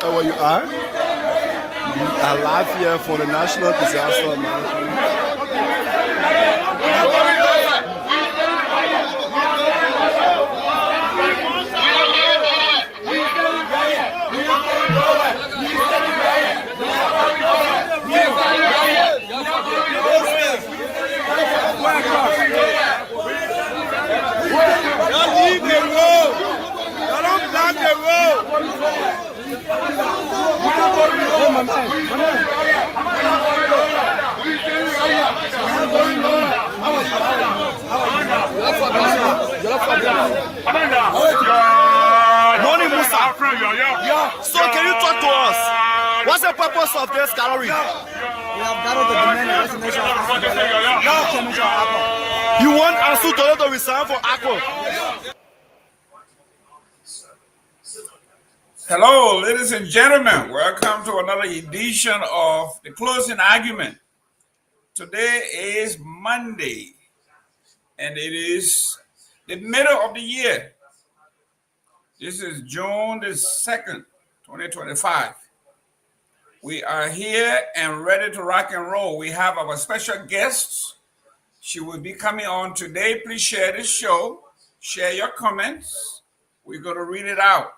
where you are? We are live here for the National Disaster Management. Leave the road. Don't block the road. Morning, Musa. So, can you talk to us? What's the purpose of this gallery? We have gathered to demand the resignation of Aqua. You want Ansu Dole to resign for Aqua? Hello, ladies and gentlemen. Welcome to another edition of the closing argument. Today is Monday, and it is the middle of the year. This is June the 2nd, 2025. We are here and ready to rock and roll. We have our special guests. She will be coming on today. Please share this show. Share your comments. We're going to read it out.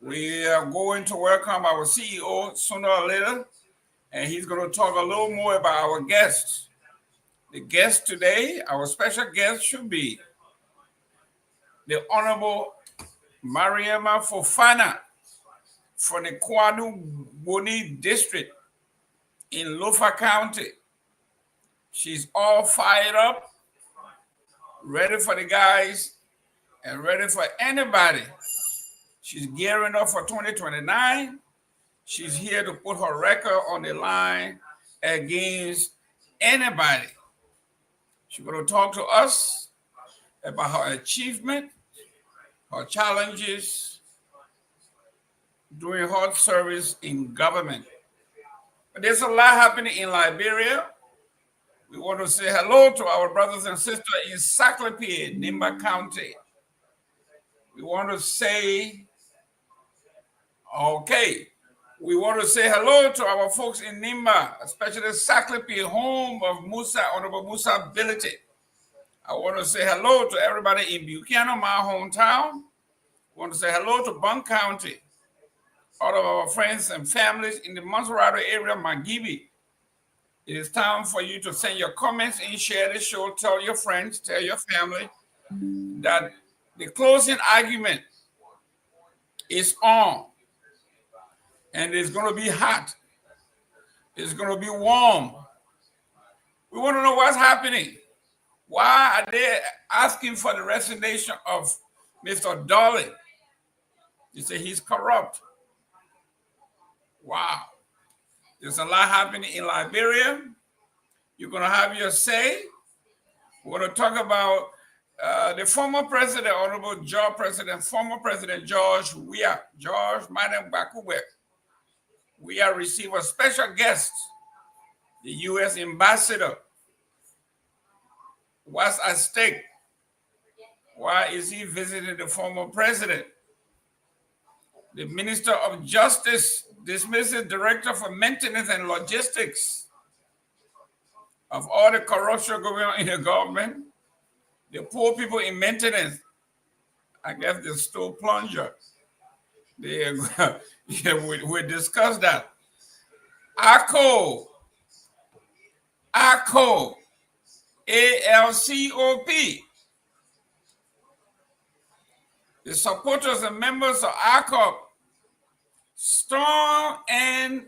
We are going to welcome our CEO sooner or later, and he's going to talk a little more about our guests. The guest today, our special guest, should be the Honorable Mariama Fofana from the Kwanu Boni district in Lofa County. She's all fired up, ready for the guys, and ready for anybody. She's gearing up for 2029. She's here to put her record on the line against anybody. She's going to talk to us about her achievement, her challenges, doing hard service in government. But there's a lot happening in Liberia. We want to say hello to our brothers and sisters in Saclapie, Nimba County. We want to say, we want to say hello to our folks in Nimba, especially Saclapie, home of Musa, Honorable Musa Ability. I want to say hello to everybody in Buchanan, my hometown. I want to say hello to Bunk County, all of our friends and families in the Monserrato area, Magibi. It is time for you to send your comments and share the show. Tell your friends, tell your family that the closing argument is on. And it's going to be hot. It's going to be warm. We want to know what's happening. Why are they asking for the resignation of Mr. Dole? You say he's corrupt. Wow. There's a lot happening in Liberia. You're going to have your say. We're going to talk about the former president, Honorable former President George Weah, George Madam Garguah. We are receiving a special guest, the U.S. ambassador. What's at stake? Why is he visiting the former president? The Minister of Justice dismisses Director for Maintenance and Logistics of all the corruption going on in the government. The poor people in maintenance, I guess the store plunger. We discussed that. ALCOP, ALCOP. The supporters and members of ALCOP storm NDMA,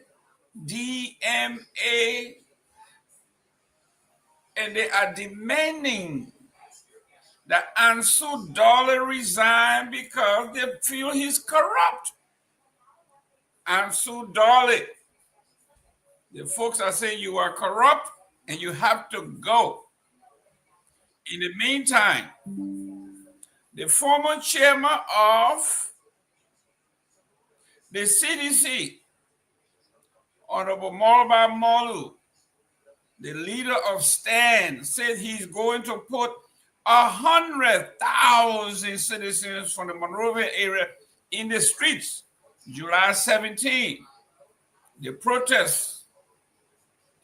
and they are demanding that Ansu Dole resign because they feel he's corrupt. Ansu Dole, the folks are saying you are corrupt and you have to go. In the meantime, the former chairman of the CDC, Honorable Morba Molu, the leader of STAN, said he's going to put 100,000 citizens from the Monrovia area in the streets July 17, the protest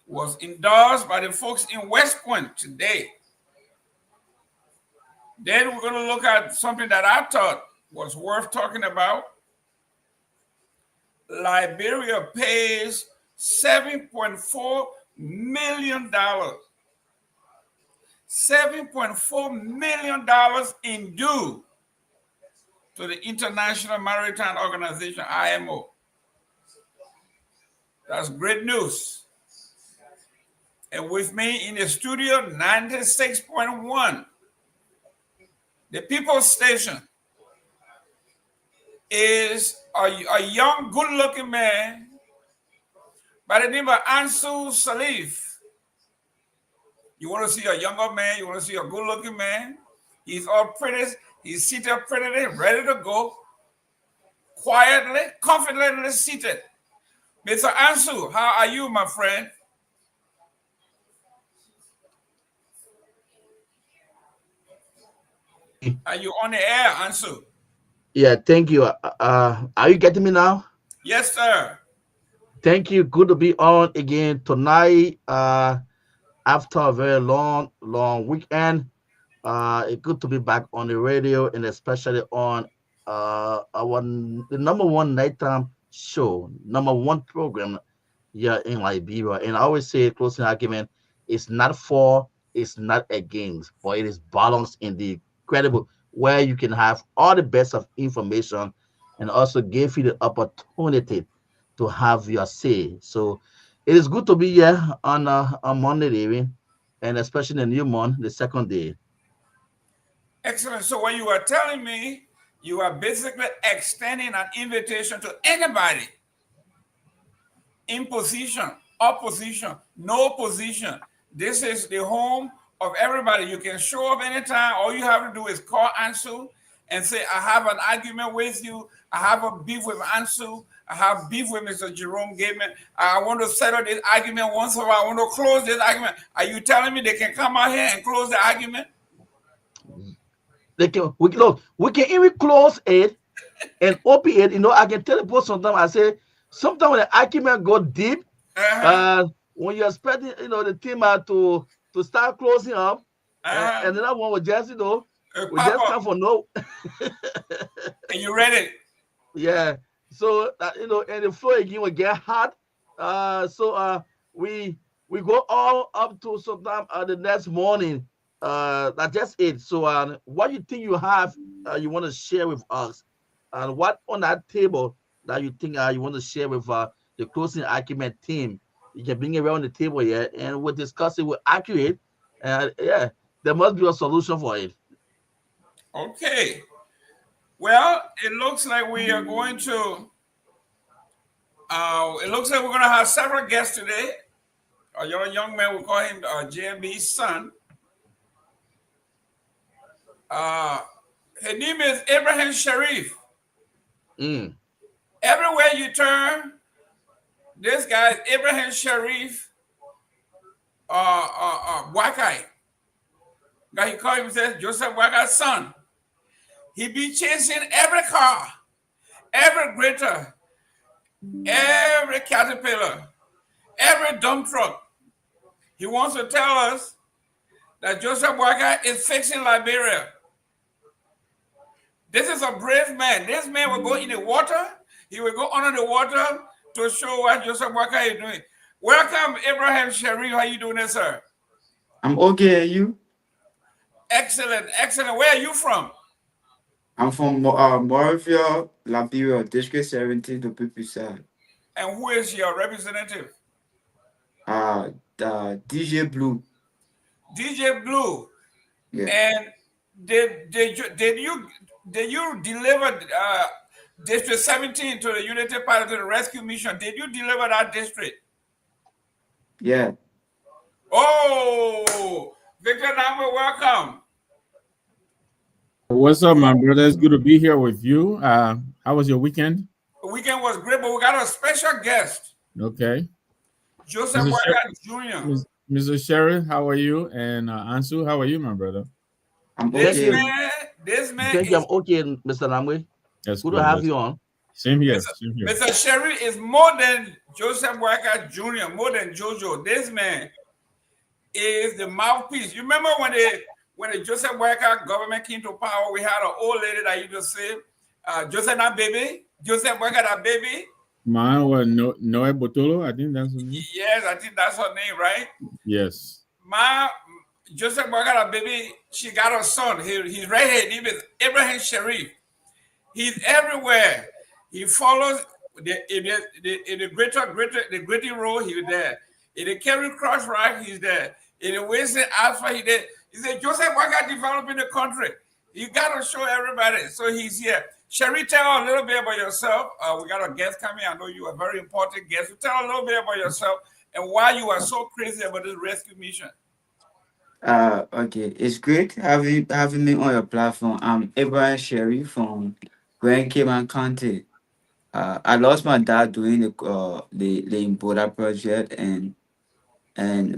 was endorsed by the folks in West Point today. Then we're going to look at something that I thought was worth talking about. Liberia pays $7.4 million. $7.4 million in due to the International Maritime Organization, IMO. That's great news. And with me in the studio, 96.1, the People's Station, is a young, good-looking man by the name of Ansu Salif. You want to see a younger man, you want to see a good-looking man. He's all pretty, he's seated prettily, ready to go, quietly, confidently seated. Mr. Ansu, how are you, my friend? Are you on the air, Ansu? Yeah, thank you. Are you getting me now? Yes, sir. Thank you. Good to be on again tonight. After a very long weekend, it's good to be back on the radio and especially on the number one nighttime show, number one program here in Liberia. And I always say closing argument is not for, it's not against, but it is balanced in the credible where you can have all the best of information and also give you the opportunity to have your say. So it is good to be here on Monday evening, and especially the new month, the second day. Excellent. So what you are telling me, you are basically extending an invitation to anybody in position, opposition, no position. This is the home of everybody. You can show up anytime. All you have to do is call Ansu and say, I have an argument with you. I have a beef with Ansu. I have beef with Mr. Jerome Gateman. I want to settle this argument once in a while. I want to close this argument. Are you telling me they can come out here and close the argument? We can even close it and open it. I can tell people sometimes, I say, sometimes when the argument go deep, when you're expecting, the team to start closing up, and then that one will just, we just come for no. And you ready? Yeah. So, and the flow again will get hot. We go all up to sometime the next morning. That's just it. So, what you think you have, you want to share with us, and what on that table that you think you want to share with the closing argument team, you can bring it around the table here, and we'll discuss it. We'll accurate, yeah, there must be a solution for it. Okay. Well, it looks like we are going to. It looks like we're going to have several guests today. A young man, we call him JMB's son. His name is Abraham Sharif. Everywhere you turn, this guy is Abraham Sharif Wakai. He called himself Joseph Wakai's son. He be chasing every car, every grater, every caterpillar, every dump truck. He wants to tell us that Joseph Wakai is fixing Liberia. This is a brave man. This man will go in the water. He will go under the water to show what Joseph Wakai is doing. Welcome, Abraham Sharif. How you doing, sir? I'm okay. And you? Excellent, excellent. Where are you from? I'm from Moravia, Liberia, District 17, the people side. And who is your representative? The DJ Blue. DJ Blue. Yeah. And did you deliver District 17 to the Unity Party, to the Rescue Mission? Did you deliver that district? Yeah. Oh, Victor Nambo, welcome. What's up, my brother? It's good to be here with you. How was your weekend? The weekend was great, but we got a special guest. Okay. Joseph Wakai Jr. Mr. Sheriff, how are you? And Ansu, how are you, my brother? I'm okay. This man Thank you. I'm okay, Mr. Lamwe. That's good to have you on. Same here. Same here. Mr. Sherry is more than Joseph Walker Jr., more than Jojo. This man is the mouthpiece. You remember when the Joseph Walker government came to power, we had an old lady that used to say, Joseph that baby, Joseph Walker that baby. Mine was Noe Botolo. I think that's her name. Yes, I think that's her name, right? Yes. Joseph Walker that baby, she got a son. He's right here. His name is Abraham Sharif. He's everywhere. He follows the greater road, he's there. In the Kerry Cross Ride, he's there. In the Western Alpha, he's there. He said, Joseph Walker developing the country. You got to show everybody. So he's here. Sherry, tell a little bit about yourself. We got a guest coming. I know you are a very important guest. So tell a little bit about yourself and why you are so crazy about this rescue mission. Okay, it's great having me on your platform. I'm Abraham Sherry from Grand Cayman County. I lost my dad doing the Ebola project, and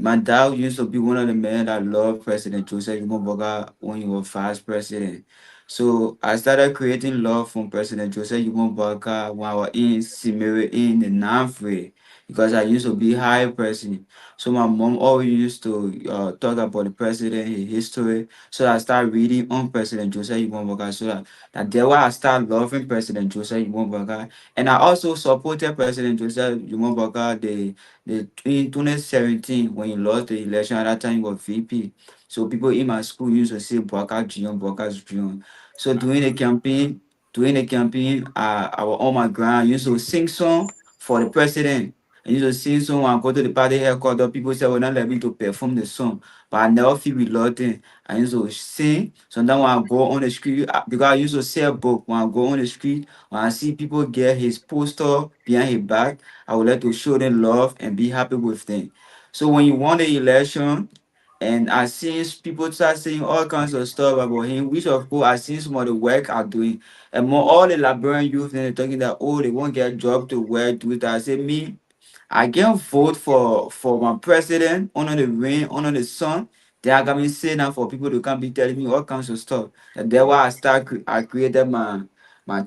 my dad used to be one of the men that loved President Joseph Boga when he was vice president. So I started creating love from President Joseph Boga when I was in Simere in the ninth grade, because I used to be high president. So my mom always used to talk about the president, his history. So I started reading on President Joseph Boga, so that's why I started loving President Joseph Boga. And I also supported President Joseph Boga in 2017 when he lost the election. At that time he was VP. So people in my school used to say Bwaka Jion, Bwaka Jion. So during the campaign, I was on my ground. I used to sing song for the president. I used to sing song when I go to the party headquarters. People say, well, not let me to perform the song. But I never feel reluctant. I used to sing. Sometimes when I go on the street, because I used to sell book, when I go on the street, when I see people get his poster behind his back, I would like to show them love and be happy with them. So when you won the election, and I seen people start saying all kinds of stuff about him, which of course I seen some of the work I'm doing. And more all the Liberian youth, and they're talking that, oh, they won't get a job to work, do that. I say, me, I can vote for my president under the rain, under the sun. Then I can be saying now for people to come be telling me all kinds of stuff. And that's why I created my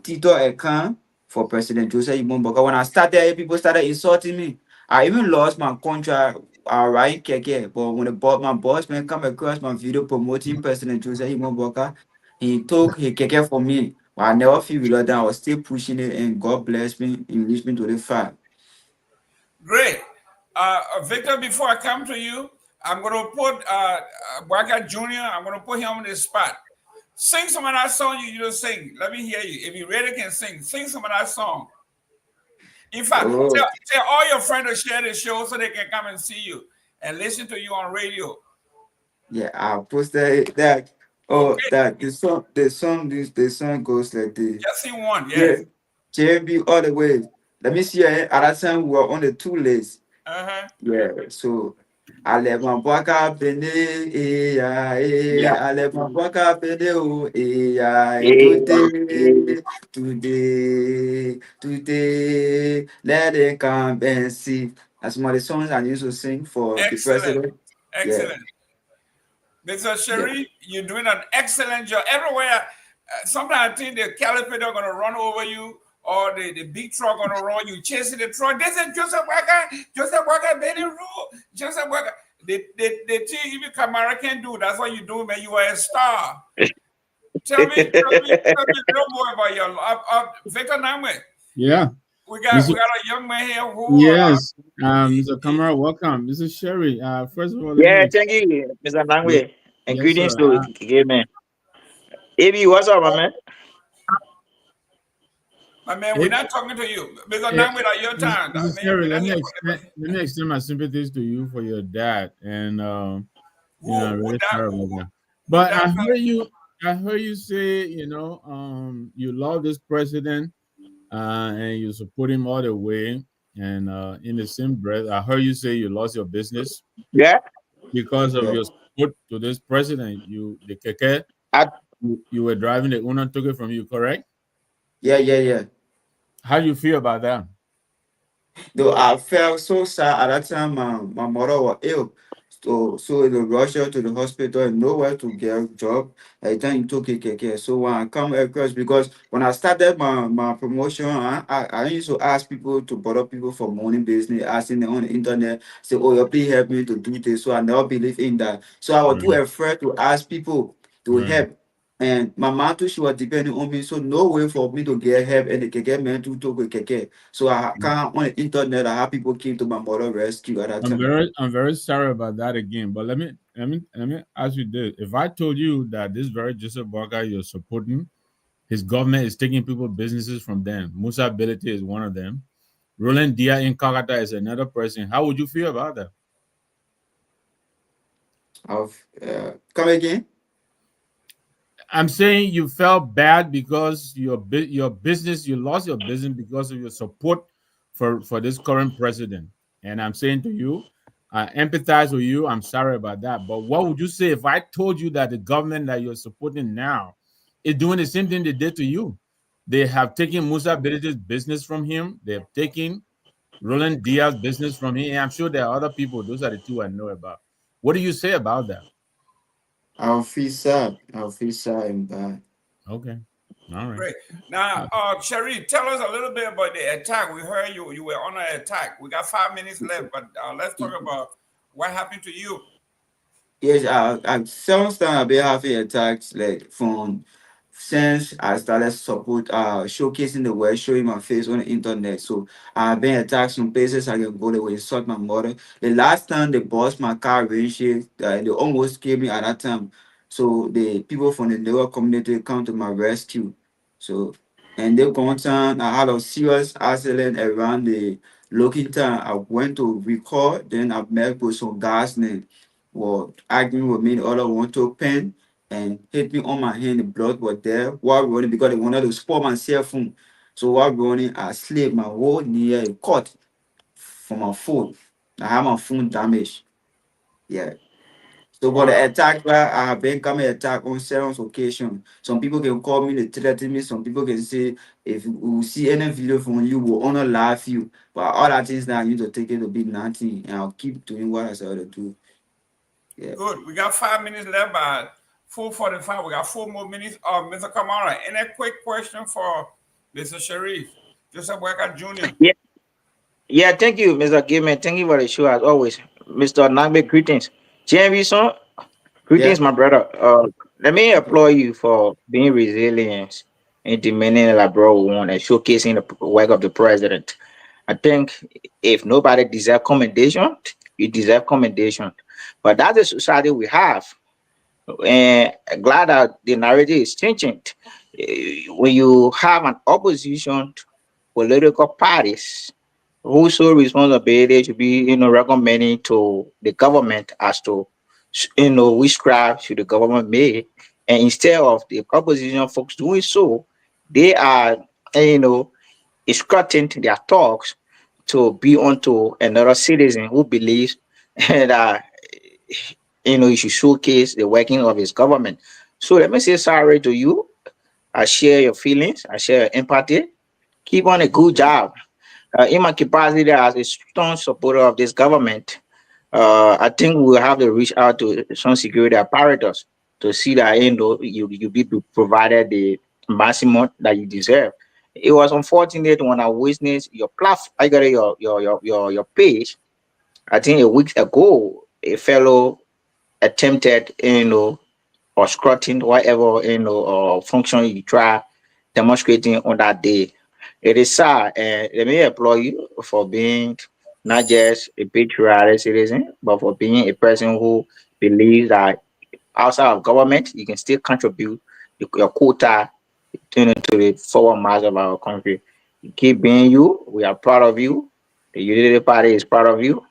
Twitter account for President Joseph But when I started, people started insulting me. I even lost my contract right keke. But when my boss man come across my video promoting President Joseph Boka, he took his keke for me. But I never feel reluctant. I was still pushing it, and God bless me and reached me to the fact. Great. Victor, before I come to you, I'm going to put Waka Jr., I'm going to put him on the spot. Sing some of that song you just sing. Let me hear you. If you really can sing some of that song. In fact, tell all your friends to share the show so they can come and see you and listen to you on radio. Yeah, I posted that. Oh, okay. That the song goes like this. Just sing one, yes. JB all the way. Let me see. At that time we were on the 2 lists. Yeah, so I left my baka bene, I left my baka bene, today, let it come and see. That's one of the songs I used to sing for the president. Excellent. Yeah. Mr. Sherry, you're doing an excellent job. Everywhere, sometimes I think the caliper are going to run over you, or the big truck on the road, you chasing the truck. This is Joseph Walker, Benny Rule, Joseph Walker. The thing even Kamara can do, that's what you do, man. You are a star. Tell me a little more about your Victor Nyenwolo. Yeah. We got a young man here who yes. Mr. Kamara, welcome. This is Sherry. First of all, thank you, Mr. Nyenwolo. And greetings to man. AB, what's up, my man? My man, we're not talking to you. Because now with your time. Sherry, let me extend my sympathies to you for your dad. And really sorry about that. But I heard you say, you love this president and you support him all the way. And in the same breath, I heard you say you lost your business. Yeah. Because of your support to this president. The keke, you were driving, the owner took it from you, correct? Yeah. How do you feel about that? Though I felt so sad at that time. My mother was ill. so in Russia to the hospital and nowhere to get a job. I think it took KKK. So when I come across, because when I started my promotion, I used to ask people to bother people for money business, asking them on the internet, say, oh, you please help me to do this. So I never believe in that. So I was too Right. afraid to ask people to Right. help. And my mom too, she was depending on me. So no way for me to get help and the KK man to talk with KK. So I can't on the internet. I have people came to my mother rescue at that time. I'm very sorry about that again. But let me ask you this: if I told you that this very Joseph Boga you're supporting, his government is taking people businesses from them. Musa Belete is one of them. Roland Dia in Kakata is another person. How would you feel about that? Of come again. I'm saying you felt bad because your business, you lost your business because of your support for this current president. And I'm saying to you, I empathize with you. I'm sorry about that. But what would you say if I told you that the government that you're supporting now is doing the same thing they did to you? They have taken Musa Biliti's business from him. They have taken Roland Diaz's business from him. And I'm sure there are other people. Those are the two I know about. What do you say about that? I'll feel sad. I'll feel sad and bad. Okay. All right. Great. Now, Sharif, tell us a little bit about the attack. We heard you were on an attack. We got 5 minutes left, but let's talk about what happened to you. Yes, I sometimes I've been having attacks like from since I started support showcasing the world, showing my face on the internet. So I've been attacked some places I can go they will insult my mother. The last time they bust my car windshield, they almost killed me at that time. So the people from the lower community come to my rescue. So and they come down, I had a serious accident around the looking town. I went to record, then I met with some guys named were arguing with me. The other one took pen and hit me on my hand. The blood was there while running because they wanted to spoil my cell phone. So while running, I slipped my whole knee cut from my phone. I have my phone damaged. Yeah. So for the Wow. attack, I have been coming attack on several occasions. Some people can call me, they threaten me. Some people can say, if we see any video from you, we'll honor laugh you. But all that things that I need to take it to be nothing, and I'll keep doing what I said to do. Yeah. Good. We got 5 minutes left, but 4:45. We got 4 more minutes. Mr. Kamara, any quick question for Mr. Sharif? Joseph Walker Jr. Yeah, yeah. Thank you, Mr. Gilman. Thank you for the show as always, Mr. Nagbe. Greetings, JMV son. Yeah. Greetings, my brother. Let me applaud you for being resilient in demanding a bro one and showcasing the work of the president. I think if nobody deserve commendation, you deserve commendation. But that's the society we have. And glad that the narrative is changing. When you have an opposition political parties whose sole responsibility to be, recommending to the government as to, which crime should the government make, and instead of the opposition folks doing so, they are, you know, escorting their talks to be onto another citizen who believes that he should showcase the working of his government. So let me say sorry to you. I share your feelings. I share your empathy. Keep on a good job. In my capacity as a strong supporter of this government, I think we'll have to reach out to some security apparatus to see that you be provided the maximum that you deserve. It was unfortunate when I witnessed your platform. I got your page. I think a week ago, a fellow attempted, or scrutiny, whatever, function you try demonstrating on that day. It is sad, and let me applaud you for being not just a patriotic citizen, but for being a person who believes that outside of government, you can still contribute your quota, to the forward march of our country. Keep being you. We are proud of you. The Unity Party is proud of you.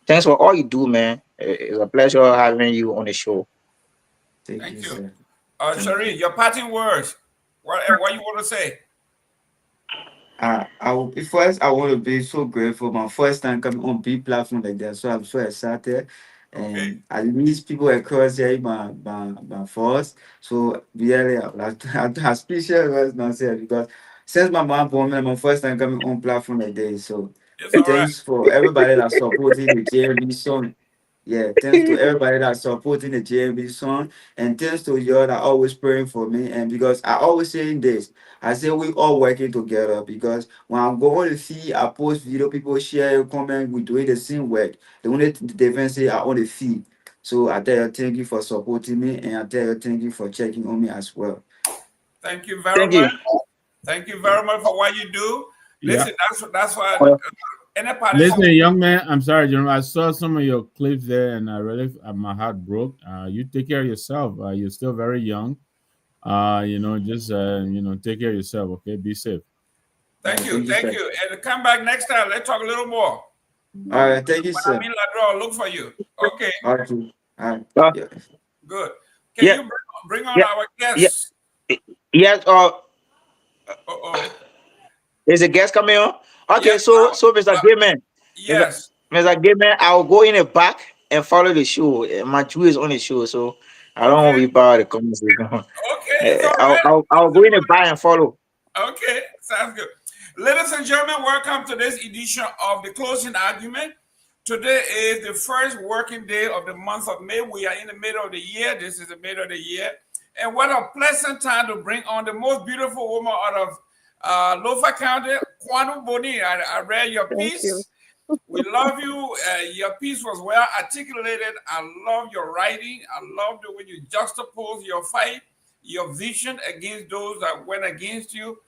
Thanks for all you do, man. It's a pleasure having you on the show. Thank you, Thank you. sir. Thank you. Sharif, your parting words. What you want to say? First, I want to be so grateful. My first time coming on big platform like that, so I'm so excited. Okay. And at least people across here, my force. So really, I speechless was not said because since my mom born me, my first time coming on platform like this. So It's all right. thanks for everybody that supported the JLB song. Yeah, thanks to everybody that's supporting the JMB song, and thanks to y'all that always praying for me. And because I always saying this, I say we all working together. Because when I'm going to see, I post video, people share, comment, we doing the same work. The only difference is I on the feed. So I tell you thank you for supporting me, and I tell you thank you for checking on me as well. Thank you very Thank you. much. Thank you very much for what you do. Yeah. Listen, that's why anybody. Listen, young man, I'm sorry, Jerome. I saw some of your clips there, and I really my heart broke. You take care of yourself. You're still very young. Just take care of yourself. Okay, be safe. Thank you, sir. thank you, and come back next time. Let's talk a little more. All right, thank you, When sir. I'm in Ladro, I'll look for you. Okay, All right, yeah. good. Can Yeah. you bring on Yeah. our Yeah. guests? Yes. Uh-oh. Is a guest coming on? Okay. Yes, So Mr. Gayman, yes. Mr. Gayman, I will go in the back and follow the show. My Jew is on the show, so I don't want to be part of the conversation. Okay, it's all right. I'll go in the back and follow. Okay, sounds good. Ladies and gentlemen, welcome to this edition of the closing argument. Today is the first working day of the month of May. We are in the middle of the year. This is the middle of the year. And what a pleasant time to bring on the most beautiful woman out of Lofa County, Kwanu Boni. I read your piece. We love you. Your piece was well articulated. I love your writing. I love the way you juxtapose your fight, your vision against those that went against you.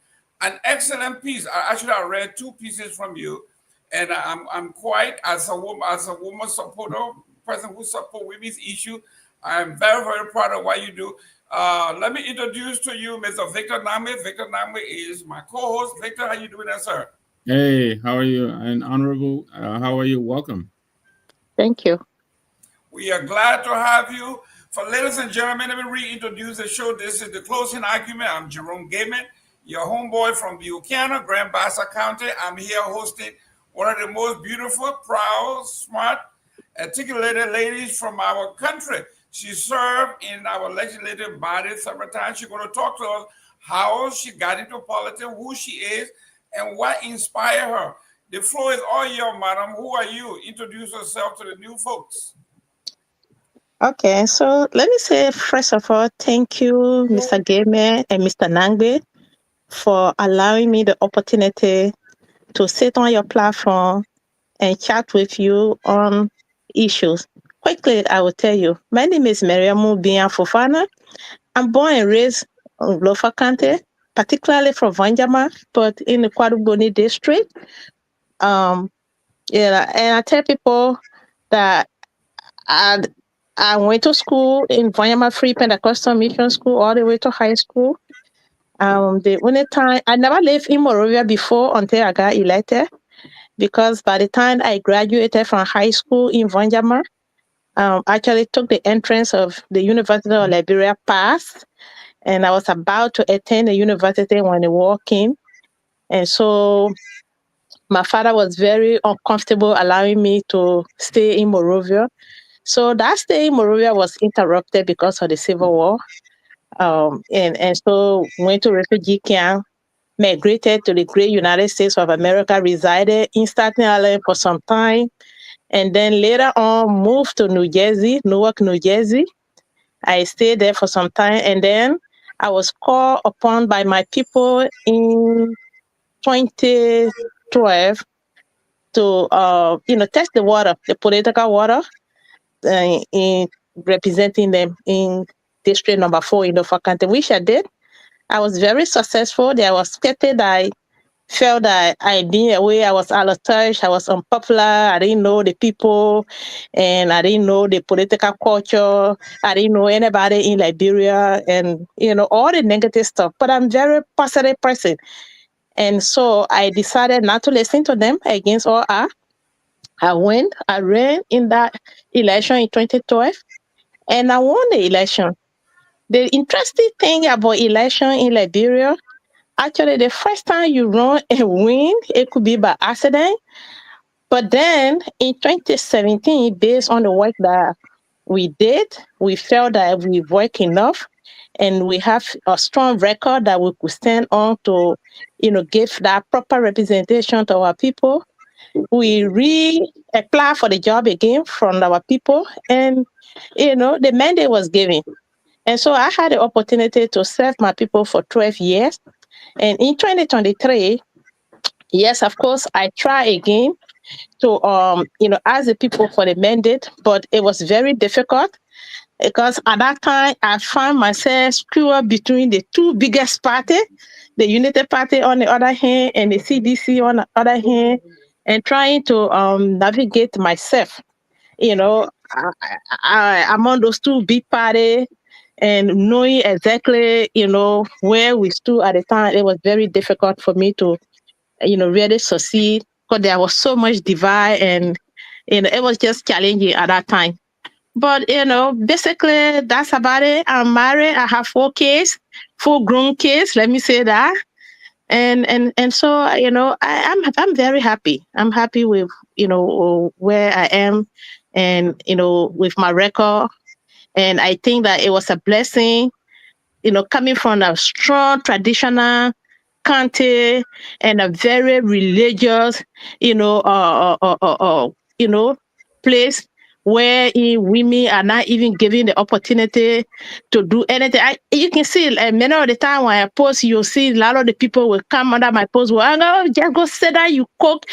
An excellent piece. I read two pieces from you, and I'm quite as a woman supporter, person who supports women's issue. I'm very, very proud of what you do. Let me introduce to you Mr. Victor Name. Victor Name is my co-host. Victor, how you doing there, sir? Hey, how are you? And honorable, how are you? Welcome. Thank you. We are glad to have you. For ladies and gentlemen, let me reintroduce the show. This is the closing argument. I'm Jerome Gayman, your homeboy from Buchanan, Grand Bassa County. I'm here hosting one of the most beautiful, proud, smart, articulated ladies from our country. She served in our legislative body several times. She's going to talk to us how she got into politics, who she is, and what inspired her. The floor is all yours, madam. Who are you? Introduce yourself to the new folks. Okay, so let me say, first of all, thank you, Mr. Gayman and Mr. Nangbe, for allowing me the opportunity to sit on your platform and chat with you on issues. Quickly, I will tell you, my name is Miriam Bian Fofana. I'm born and raised in Lofa County, particularly from Vanjama, but in the Kwaduboni district. And I tell people that I went to school in Vanyama Free Pentecostal Mission School all the way to high school. The only time I never lived in Morovia before until I got elected, because by the time I graduated from high school in Vanyama, actually took the entrance of the University of Liberia Pass, and I was about to attend the university when the war came. And so my father was very uncomfortable allowing me to stay in Morovia. So that stay in Morovia was interrupted because of the Civil War. And so went to refugee camp, migrated to the great United States of America, resided in Staten Island for some time, and then later on moved to New Jersey, Newark, New Jersey. I stayed there for some time, and then I was called upon by my people in 2012 to test the water, the political water, in representing them in district number 4 in Lofa County, which I did. I was very successful. There was skeptic. I felt that I'd been away. I was out of touch. I was unpopular. I didn't know the people, and I didn't know the political culture. I didn't know anybody in Liberia, and all the negative stuff. But I'm a very positive person, and so I decided not to listen to them against all odds. I ran in that election in 2012, and I won the election. The interesting thing about election in Liberia, actually, the first time you run and win, it could be by accident. But then in 2017, based on the work that we did, we felt that we worked enough, and we have a strong record that we could stand on to, give that proper representation to our people. we re-apply for the job again from our people, and the mandate was given. And so I had the opportunity to serve my people for 12 years. And in 2023, yes, of course, I try again to ask the people for the mandate, but it was very difficult because at that time I found myself skewered between the two biggest parties, the Unity Party on the other hand and the CDC on the other hand, and trying to navigate myself, among those two big parties, and knowing exactly, where we stood at the time. It was very difficult for me to, really succeed because there was so much divide, and, it was just challenging at that time. But, basically that's about it. I'm married. I have 4 kids, full grown kids. Let me say that. And so, I'm very happy. I'm happy with, where I am and, with my record. And I think that it was a blessing, coming from a strong traditional country and a very religious, place where women are not even given the opportunity to do anything. You can see many of the time when I post, you'll see a lot of the people will come under my post. Well, just go sit down, you cook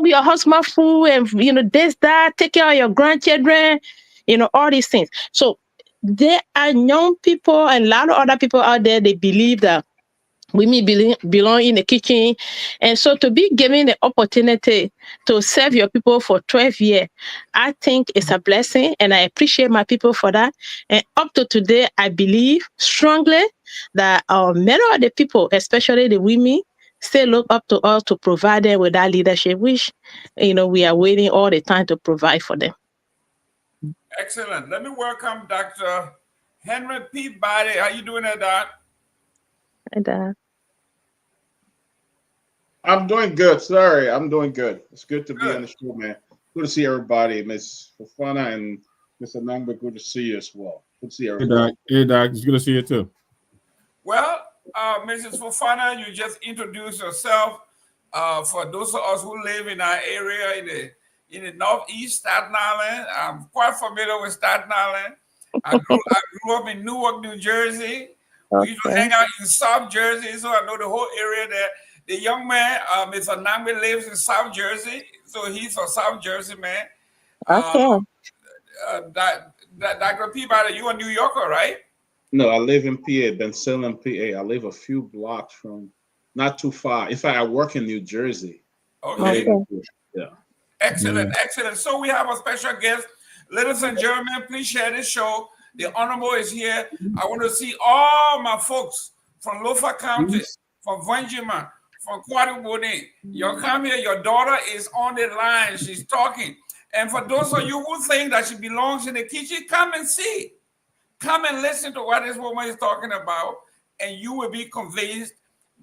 your husband food, and this, that, take care of your grandchildren, all these things. So there are young people and a lot of other people out there, they believe that women belong in the kitchen. And so to be given the opportunity to serve your people for 12 years, I think it's a blessing, and I appreciate my people for that. And up to today, I believe strongly that many of the people, especially the women, still look up to us to provide them with that leadership, which, we are waiting all the time to provide for them. Excellent. Let me welcome Dr. Henry Peabody. How you doing there, Doc? And, I'm doing good. Sorry, I'm doing good. It's good to be on the show, man. Good to see everybody, Miss Fofana and Mr. Nangbe. Good to see you as well. Good to see everybody. Hey, Doc. It's good to see you too. Well, Mrs. Fofana, you just introduced yourself. For those of us who live in our area in the northeast Staten Island, I'm quite familiar with Staten Island. I grew up in Newark, New Jersey. We used to hang out in South Jersey, so I know the whole area there. The young man, Mr. Nangbe, lives in South Jersey, so he's a South Jersey man. Okay. Dr. Peabody, you a New Yorker, right? No, I live in PA, Ben Sanvee, PA. I live a few blocks from, not too far. In fact, I work in New Jersey. Okay. Yeah. Excellent, excellent. So we have a special guest. Ladies and gentlemen, please share this show. The Honorable is here. I want to see all my folks from Lofa County, from Vanjima, from Kehleboe. You come here, your daughter is on the line. She's talking. And for those of you who think that she belongs in the kitchen, come and see. Come and listen to what this woman is talking about, and you will be convinced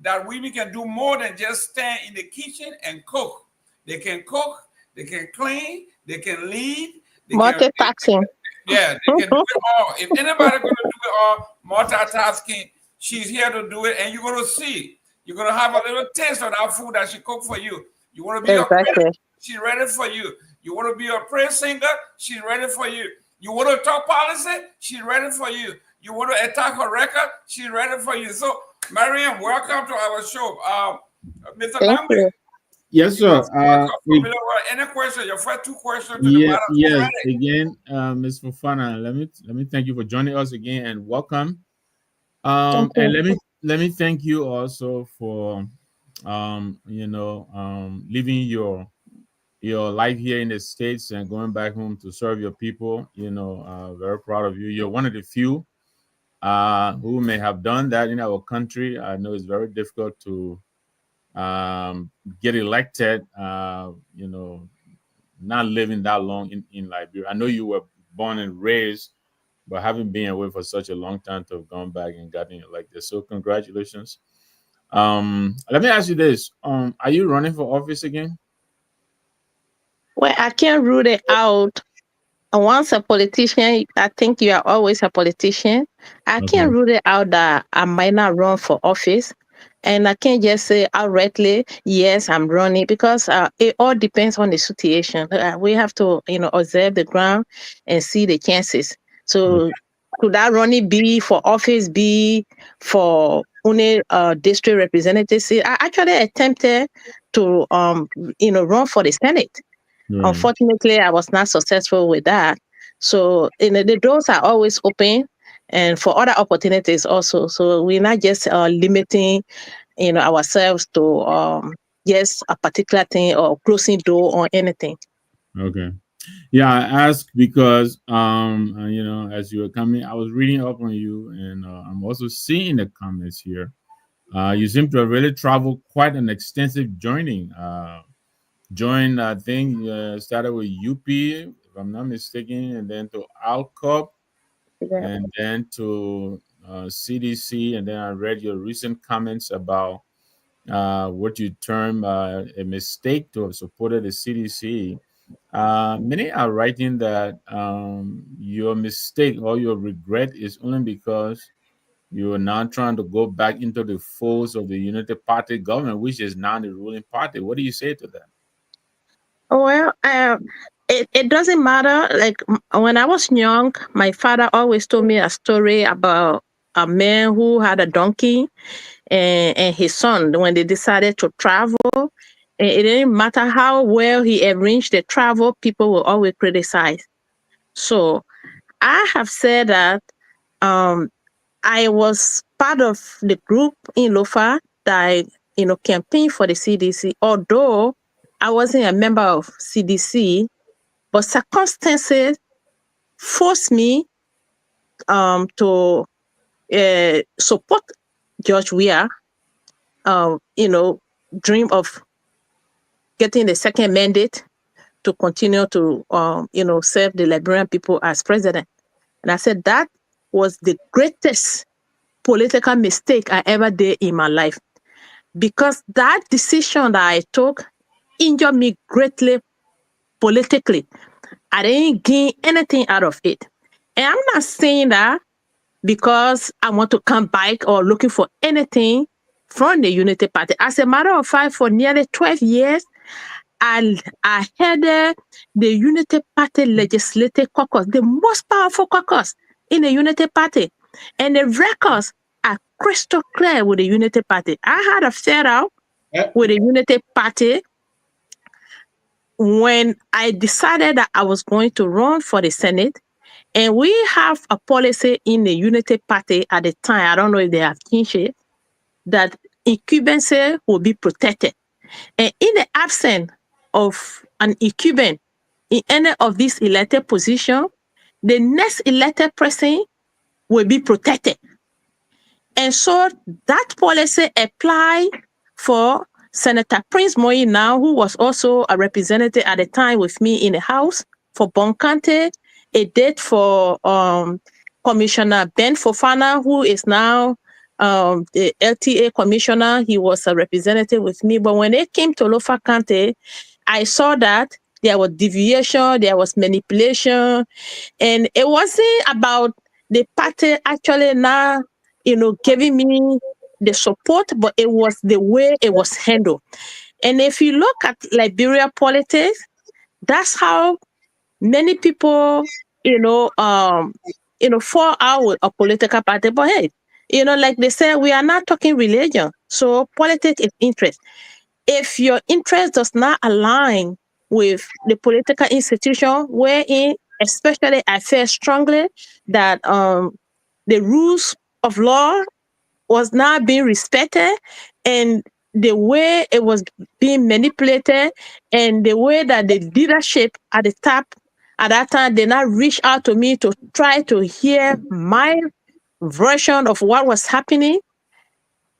that women can do more than just stand in the kitchen and cook. They can cook, they can clean, they can lead. Multitasking. Yeah, they can do it all. If anybody going to do it all, multitasking, she's here to do it, and you're going to see. You're going to have a little taste of that food that she cooked for you. You want to be a critic, she's ready for you. You want to be a praise singer, she's ready for you. You want to talk policy, she's ready for you. You want to attack her record, she's ready for you. So, Myean, welcome to our show. Mr. Nangbe. Yes, sir. Any question? Your first 2 questions. Yes. Again, Ms. Fofana, let me thank you for joining us again and welcome. And let me thank you also for living your life here in the States and going back home to serve your people. Very proud of you. You're one of the few who may have done that in our country. I know it's very difficult to get elected, not living that long in Liberia. I know you were born and raised, but having been away for such a long time to have gone back and gotten elected. So congratulations. Let me ask you this. Are you running for office again? Well, I can't rule it out. Once a politician, I think you are always a politician. I can't rule it out that I might not run for office. And I can't just say outrightly, yes, I'm running, because it all depends on the situation. We have to, observe the ground and see the chances. So could that running be for office, be for only district representative seat? I actually attempted to, run for the Senate. Unfortunately, I was not successful with that. So the doors are always open, and for other opportunities also. So we're not just limiting, ourselves to just a particular thing or closing door or anything. Okay. Yeah, I asked because as you were coming, I was reading up on you, and I'm also seeing the comments here. You seem to have really traveled quite an extensive journey. Joined, I think, started with UP, if I'm not mistaken, and then to Alcop, and then to CDC, and then I read your recent comments about what you term a mistake to have supported the CDC. Many are writing that your mistake or your regret is only because you are now trying to go back into the folds of the United Party government, which is now the ruling party. What do you say to that? Well, it doesn't matter. Like when I was young, my father always told me a story about a man who had a donkey and his son. When they decided to travel, it didn't matter how well he arranged the travel, people will always criticize. So I have said that I was part of the group in Lofa that campaigned for the CDC, although I wasn't a member of CDC, but circumstances forced me to support George Weah, dream of getting the second mandate to continue to, serve the Liberian people as president. And I said that was the greatest political mistake I ever did in my life, because that decision that I took injured me greatly politically. I didn't gain anything out of it. And I'm not saying that because I want to come back or looking for anything from the Unity Party. As a matter of fact, for nearly 12 years, I headed the Unity Party Legislative Caucus, the most powerful caucus in the Unity Party. And the records are crystal clear with the Unity Party. I had a fair out with the Unity Party when I decided that I was going to run for the Senate. And we have a policy in the Unity Party at the time, I don't know if they have changed it, that incumbency will be protected. And in the absence of an incumbent in any of these elected positions, the next elected person will be protected. And so that policy applied for Senator Prince Myean now, who was also a representative at the time with me in the House for Bon County. It did for Commissioner Ben Fofana, who is now the LTA commissioner. He was a representative with me. But when it came to Lofa County, I saw that there was deviation, there was manipulation, and it wasn't about the party actually now, giving me the support, but it was the way it was handled. And if you look at Liberia politics, that's how many people, fall out with a political party. But hey, like they say, we are not talking religion. So politics is interest. If your interest does not align with the political institution, wherein, especially I feel strongly that the rules of law was not being respected, and the way it was being manipulated, and the way that the leadership at the top at that time did not reach out to me to try to hear my version of what was happening,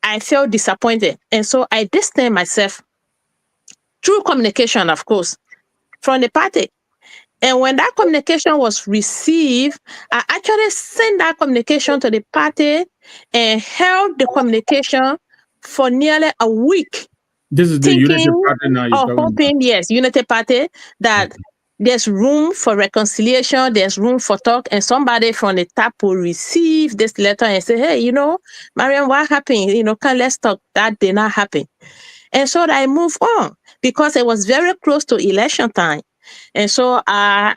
I felt disappointed. And so I distanced myself through communication, of course, from the party. And when that communication was received, I actually sent that communication to the party and held the communication for nearly a week. This is the Unity Party now you're talking about. Yes, Unity Party, that there's room for reconciliation, there's room for talk, and somebody from the top will receive this letter and say, hey, you know, Mariam, what happened? You know, let's talk. That did not happen. And so I moved on because it was very close to election time. And so I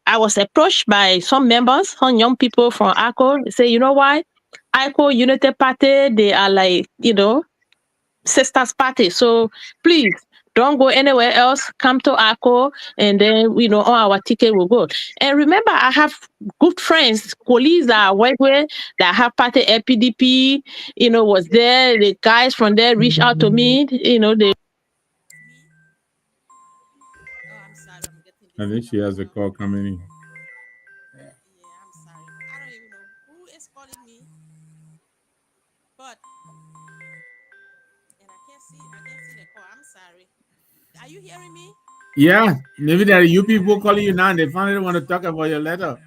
was approached by some members, some young people from ACO, say, you know why? ACO Unity Party, they are like, you know, sisters party. So please don't go anywhere else. Come to ACO, and then, you know, all our ticket will go. And remember, I have good friends, colleagues that I work with that have party LPDP, you know, was there. The guys from there reached out to me, you know, they. I think she has a call coming in. Yeah, I'm sorry. I don't even know who is calling me, but and I can't see the call. I'm sorry. Are you hearing me? Yeah, maybe there are you people calling you now and they finally want to talk about your letter.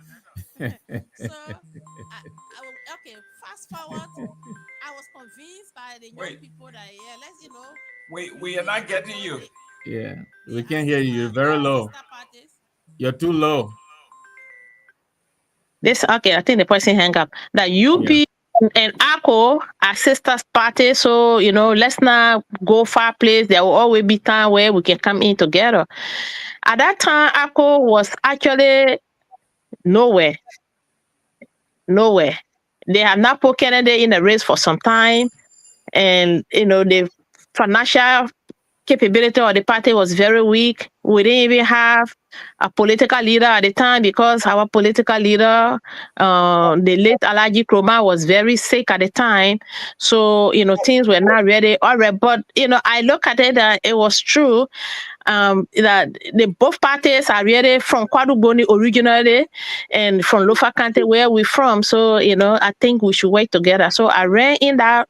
So, okay, fast forward. I was convinced by the young people that, yeah, let's, you know. We are not getting you. Yeah, we can't hear you. You're very low. You're too low. This, okay, I think the person hang up. That UP and ACO are sisters party, so, you know, let's not go far place. There will always be time where we can come in together. At that time, ACO was actually nowhere. They have not put Kennedy in the race for some time, and, you know, the financial capability of the party was very weak. We didn't even have a political leader at the time because our political leader, the late Alaji Kroma, was very sick at the time. So, you know, things were not ready. All right, but, you know, I look at it that it was true. That both parties are really from Kwadugoni originally and from Lofa County where we're from. So, you know, I think we should work together. So I ran in that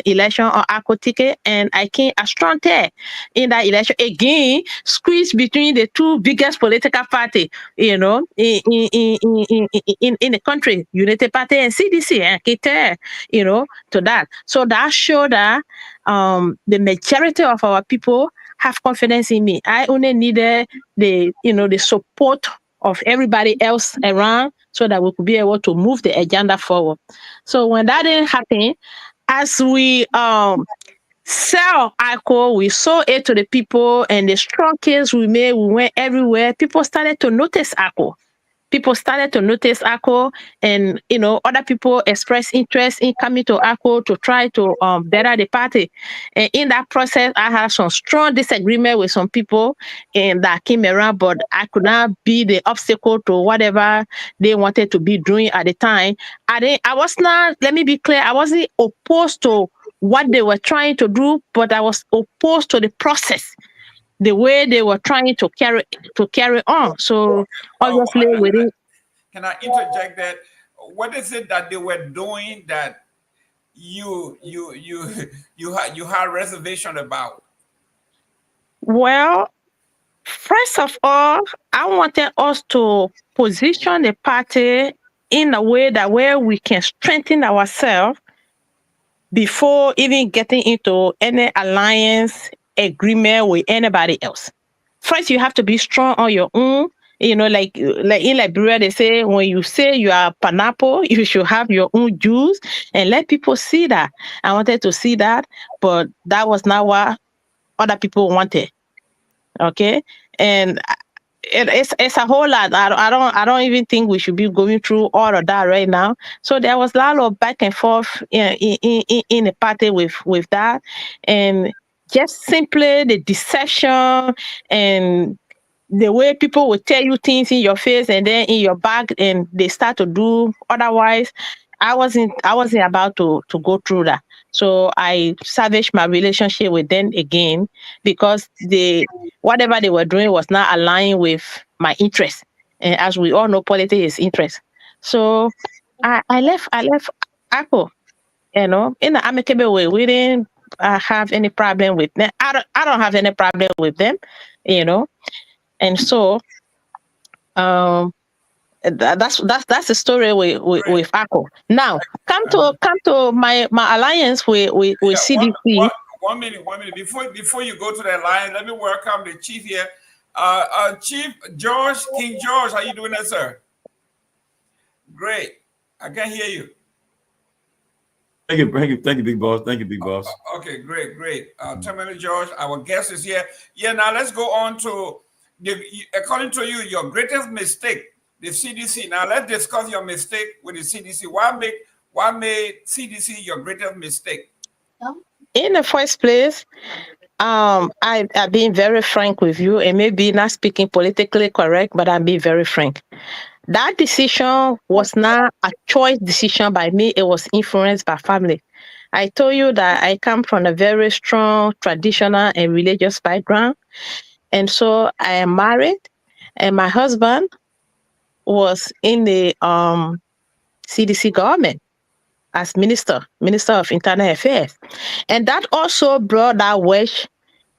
election on ACO ticket, and I came a strong third in that election again, squeezed between the two biggest political party, you know, in the country, Unity Party and CDC, and Kite, you know, to that. So that showed that the majority of our people have confidence in me. I only needed the support of everybody else around so that we could be able to move the agenda forward. So when that didn't happen, as we sell alcohol, we sold it to the people, and the strong case we made, we went everywhere. People started to notice alcohol. And, you know, other people express interest in coming to ACO to try to better the party. And in that process, I had some strong disagreement with some people and that came around, but I could not be the obstacle to whatever they wanted to be doing at the time. I was not, let me be clear, I wasn't opposed to what they were trying to do, but I was opposed to the process, the way they were trying to carry on. So obviously, can I interject that? What is it that they were doing that you had reservation about? Well, first of all, I wanted us to position the party in a way that where we can strengthen ourselves before even getting into any alliance agreement with anybody else. First, you have to be strong on your own. You know, like in Liberia, they say, when you say you are pineapple, you should have your own juice and let people see that. I wanted to see that, but that was not what other people wanted. Okay, and it's a whole lot. I don't even think we should be going through all of that right now. So there was a lot of back and forth in the party with that, and just simply the deception and the way people will tell you things in your face and then in your back, and they start to do otherwise. I wasn't about to go through that. So I salvaged my relationship with them again because whatever they were doing was not aligned with my interest. And as we all know, politics is interest. So I left ACO, you know, in an amicable way. We didn't have any problem with them. I don't have any problem with them, you know. And so that's the story with ACO. Now come to my alliance with CDC. One minute. Before you go to the alliance, let me welcome the chief here. Chief George, King George, how you doing there, sir? Great. I can hear you. Thank you, big boss. Thank you, big boss. Okay, great. Tomalin George, our guest is here. Yeah, now let's go on to, according to you, your greatest mistake, the CDC. Now let's discuss your mistake with the CDC. What made CDC your greatest mistake? In the first place, I've been very frank with you, and maybe not speaking politically correct, but I'm being very frank. That decision was not a choice decision by me. It was influenced by family. I told you that I come from a very strong traditional and religious background. And so I am married, and my husband was in the CDC government as Minister of Internal Affairs. And that also brought that wedge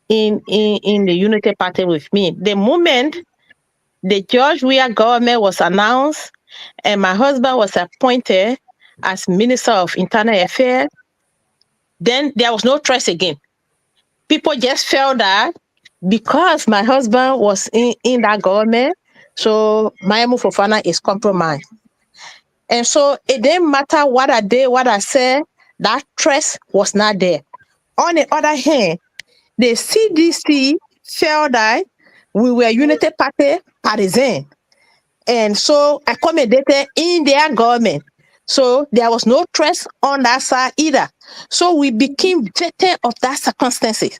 in the Unity Party with me. The moment the George Weah government was announced and my husband was appointed as Minister of Internal Affairs, then there was no trust again. People just felt that because my husband was in that government, so Myean Fofana is compromised. And so it didn't matter what I did, what I said, that trust was not there. On the other hand, the CDC felt that we were Unity Party partisan. And so accommodated in their government. So there was no trust on that side either. So we became victim of that circumstances.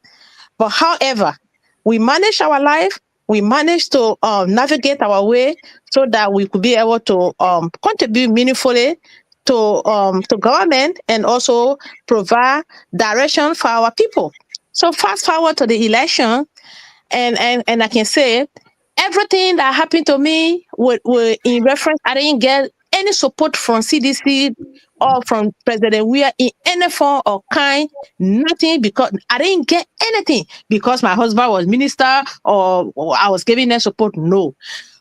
But however, we managed our life. We managed to navigate our way so that we could be able to contribute meaningfully to government and also provide direction for our people. So fast forward to the election, and I can say everything that happened to me were in reference. I didn't get any support from CDC or from President Weah in any form or kind, nothing, because I didn't get anything because my husband was minister or I was giving them support. No.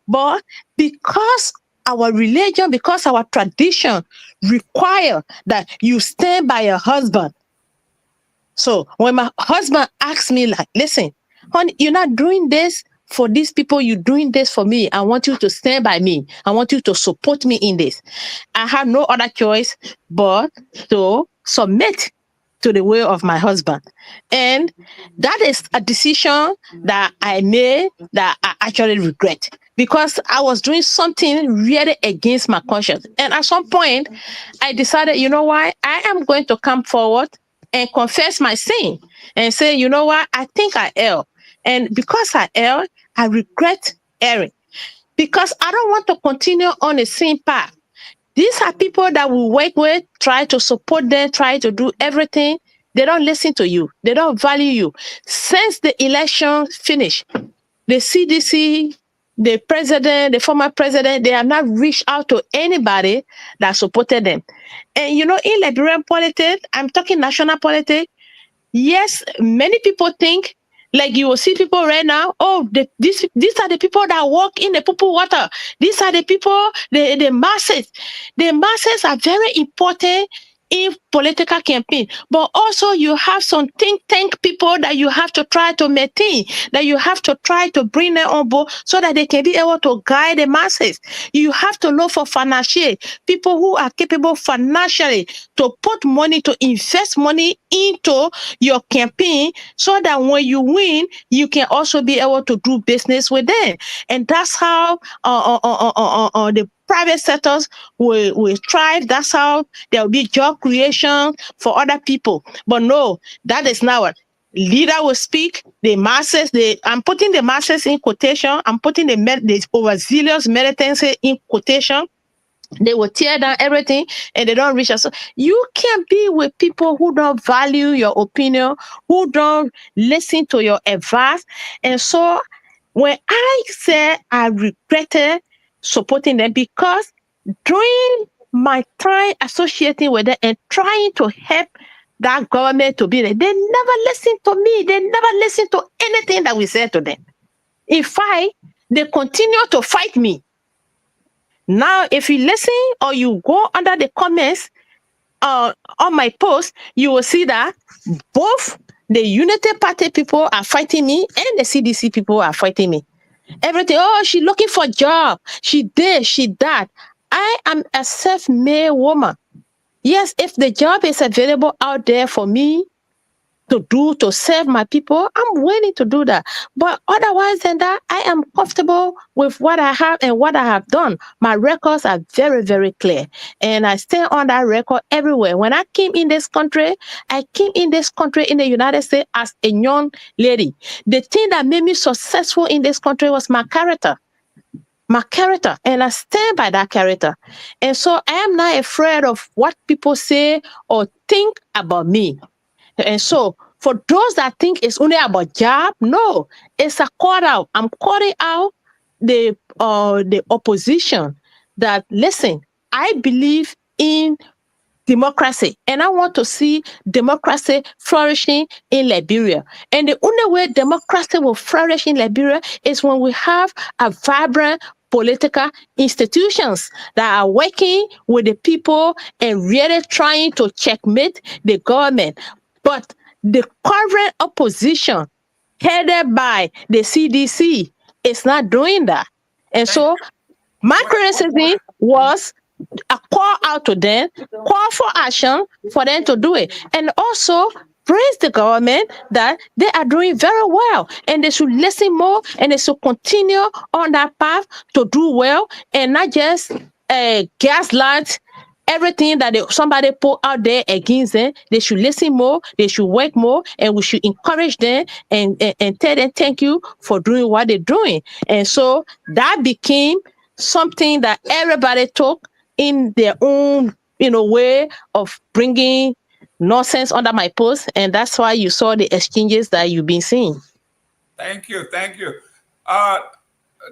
But because our religion, because our tradition require that you stand by your husband. So when my husband asked me, like, listen, honey, you're not doing this for these people, you're doing this for me. I want you to stand by me. I want you to support me in this. I had no other choice but to submit to the will of my husband. And that is a decision that I made that I actually regret, because I was doing something really against my conscience. And at some point, I decided, you know what, I am going to come forward and confess my sin and say, you know what, I think I erred. And because I erred, I regret erring, because I don't want to continue on the same path. These are people that we work with, try to support them, try to do everything. They don't listen to you. They don't value you. Since the election finished, the CDC, the president, the former president, they have not reached out to anybody that supported them. And you know, in Liberian politics, I'm talking national politics, yes, many people think, like you will see people right now, oh, these are the people that walk in the purple water. These are the people, the masses. The masses are very important in political campaign, but also you have some think tank people that you have to try to maintain, that you have to try to bring them on board so that they can be able to guide the masses. You have to look for financiers, people who are capable financially to put money, to invest money into your campaign, so that when you win, you can also be able to do business with them. And that's how the private sectors will thrive. That's how there will be job creation for other people. But no, that is not what. Leader will speak, the masses, I'm putting the masses in quotation, I'm putting the overzealous militancy in quotation. They will tear down everything and they don't reach us. So you can't be with people who don't value your opinion, who don't listen to your advice. And so when I said I regretted supporting them, because during my time associating with them and trying to help that government to be there, they never listened to me. They never listened to anything that we said to them. In fact, they continue to fight me. Now, if you listen or you go under the comments on my post, you will see that both the Unity Party people are fighting me and the CDC people are fighting me. Everything. Oh, she looking for job. She this, she that. I am a self-made woman. Yes, if the job is available out there for me to do, to serve my people, I'm willing to do that. But otherwise than that, I am comfortable with what I have and what I have done. My records are very, very clear. And I stay on that record everywhere. When I came in this country, I came in this country in the United States as a young lady. The thing that made me successful in this country was my character. My character, and I stand by that character. And so I am not afraid of what people say or think about me. And so for those that think it's only about job, no, it's a call out. I'm calling out the opposition that, listen, I believe in democracy, and I want to see democracy flourishing in Liberia. And the only way democracy will flourish in Liberia is when we have a vibrant political institutions that are working with the people and really trying to checkmate the government. But the current opposition, headed by the CDC, is not doing that. And so my criticism was a call out to them, call for action for them to do it. And also praise the government that they are doing very well, and they should listen more, and they should continue on that path to do well, and not just gaslight everything that somebody put out there against them. They should listen more, they should work more, and we should encourage them and tell them thank you for doing what they're doing. And so that became something that everybody took in their own, way of bringing nonsense under my post, and that's why you saw the exchanges that you've been seeing. Thank you.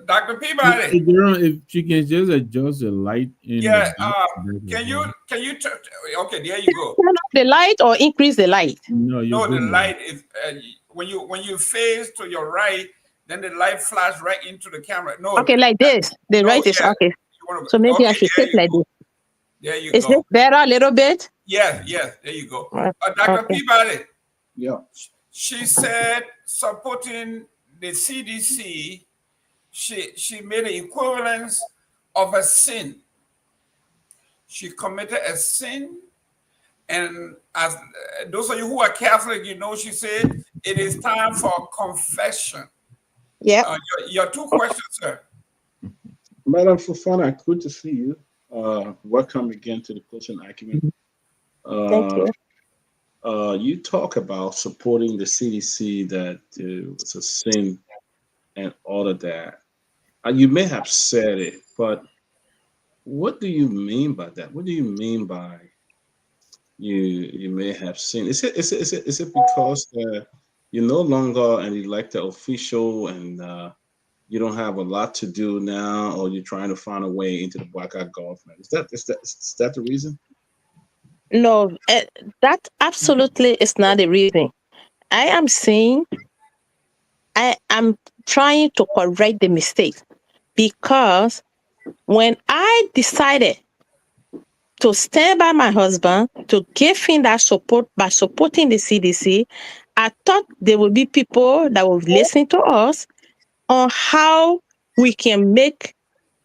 Dr. Peabody. If you can just adjust the light. Can you? Okay, there you go. Turn off the light or increase the light? No, the light is when you face to your right, then the light flashes right into the camera. No. Okay, like this. The right is okay. So maybe I should sit like this. There you go. Is this better a little bit? Yeah, there you go. Dr. Peabody. Yeah. She said supporting the CDC, she made the equivalence of a sin. She committed a sin, and as those of you who are Catholic, she said it is time for confession. Yeah. Your two questions, sir. Madam Fofana, good to see you. Welcome again to the Closing Argument. Thank you. You talk about supporting the CDC, that it was a sin and all of that. You may have said it, but what do you mean by that? What do you mean by you may have sinned? Is it because you're no longer an elected official and you don't have a lot to do now, or you're trying to find a way into the blackout government? Is that the reason? No, that absolutely is not the reason. I am saying I am trying to correct the mistake, because when I decided to stand by my husband, to give him that support by supporting the CDC, I thought there would be people that would listen to us on how we can make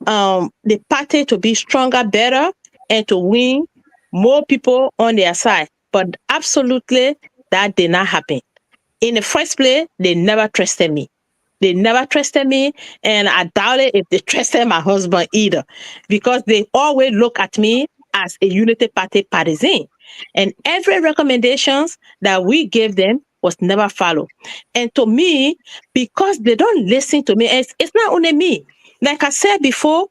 the party to be stronger, better, and to win more people on their side. But absolutely, that did not happen. In the first place, they never trusted me. They never trusted me, and I doubt it if they trusted my husband either, because they always look at me as a Unity Party partisan. And every recommendations that we gave them was never followed. And to me, because they don't listen to me, it's not only me. Like I said before,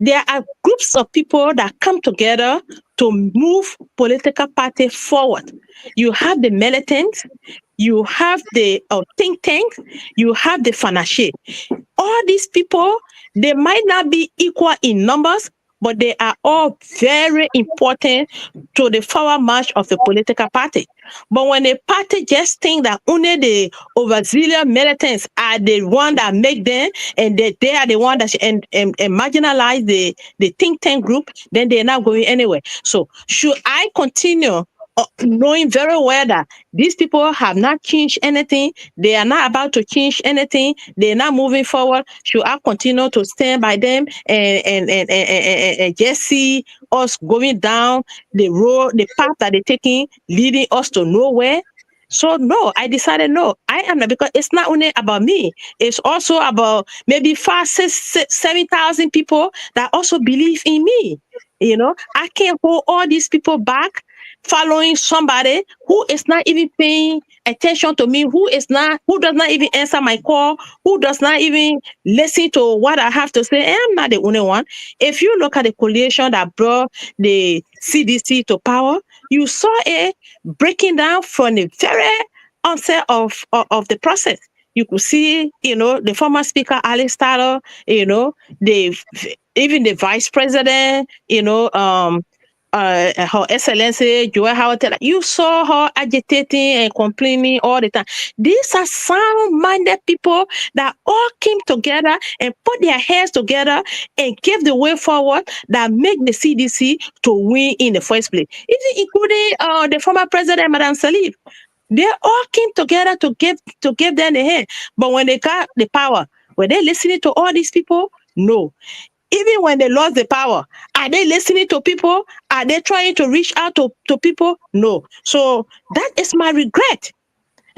there are groups of people that come together to move political party forward. You have the militants, you have the think tanks, you have the financiers. All these people, they might not be equal in numbers, but they are all very important to the forward march of the political party. But when a party just think that only the overzealous militants are the one that make them, and that they are the one that and marginalize the think tank group, then they're not going anywhere. So should I continue knowing very well that these people have not changed anything, they are not about to change anything, they're not moving forward. Should I continue to stand by them and just see us going down the road, the path that they're taking, leading us to nowhere? So no, I decided no, I am not, because it's not only about me. It's also about maybe 5, 6, 7,000 people that also believe in me. You know, I can't hold all these people back following somebody who is not even paying attention to me, who does not even answer my call, who does not even listen to what I have to say. And I'm not the only one. If you look at the coalition that brought the CDC to power, you saw it breaking down from the very onset of the process. You could see, you know, the former speaker, Alex Tyler, you know, even the vice president, you know, Her Excellency Joel Howard, you saw her agitating and complaining all the time. These are sound-minded people that all came together and put their heads together and gave the way forward that make the CDC to win in the first place. Even including the former president, Madame Salif. They all came together to give them the hand. But when they got the power, were they listening to all these people? No. Even when they lost the power, are they listening to people? Are they trying to reach out to people? No. So that is my regret.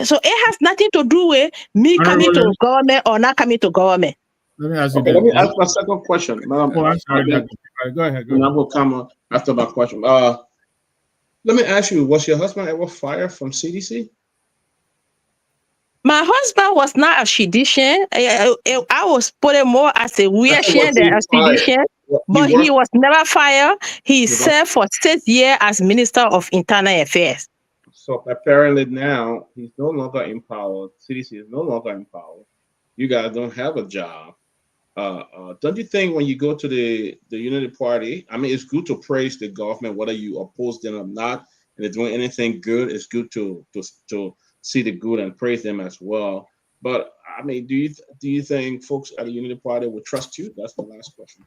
So it has nothing to do with me coming to government or not coming to government. Let me ask you Okay, let me ask my second question. Madam, Oh, I'm sorry. Go ahead. and I will come after my question. Let me ask you, was your husband ever fired from CDC? My husband was not a seditious. I was put it more as a weird than a seditious, but he was never fired. He served for 6 years as Minister of Internal Affairs. So apparently now he's no longer in power. CDC is no longer in power. You guys don't have a job. Don't you think when you go to the Unity Party, I mean, it's good to praise the government, whether you oppose them or not, and they're doing anything good, it's good to see the good and praise them as well. But I mean, do you think folks at the Unity Party would trust you? That's the last question.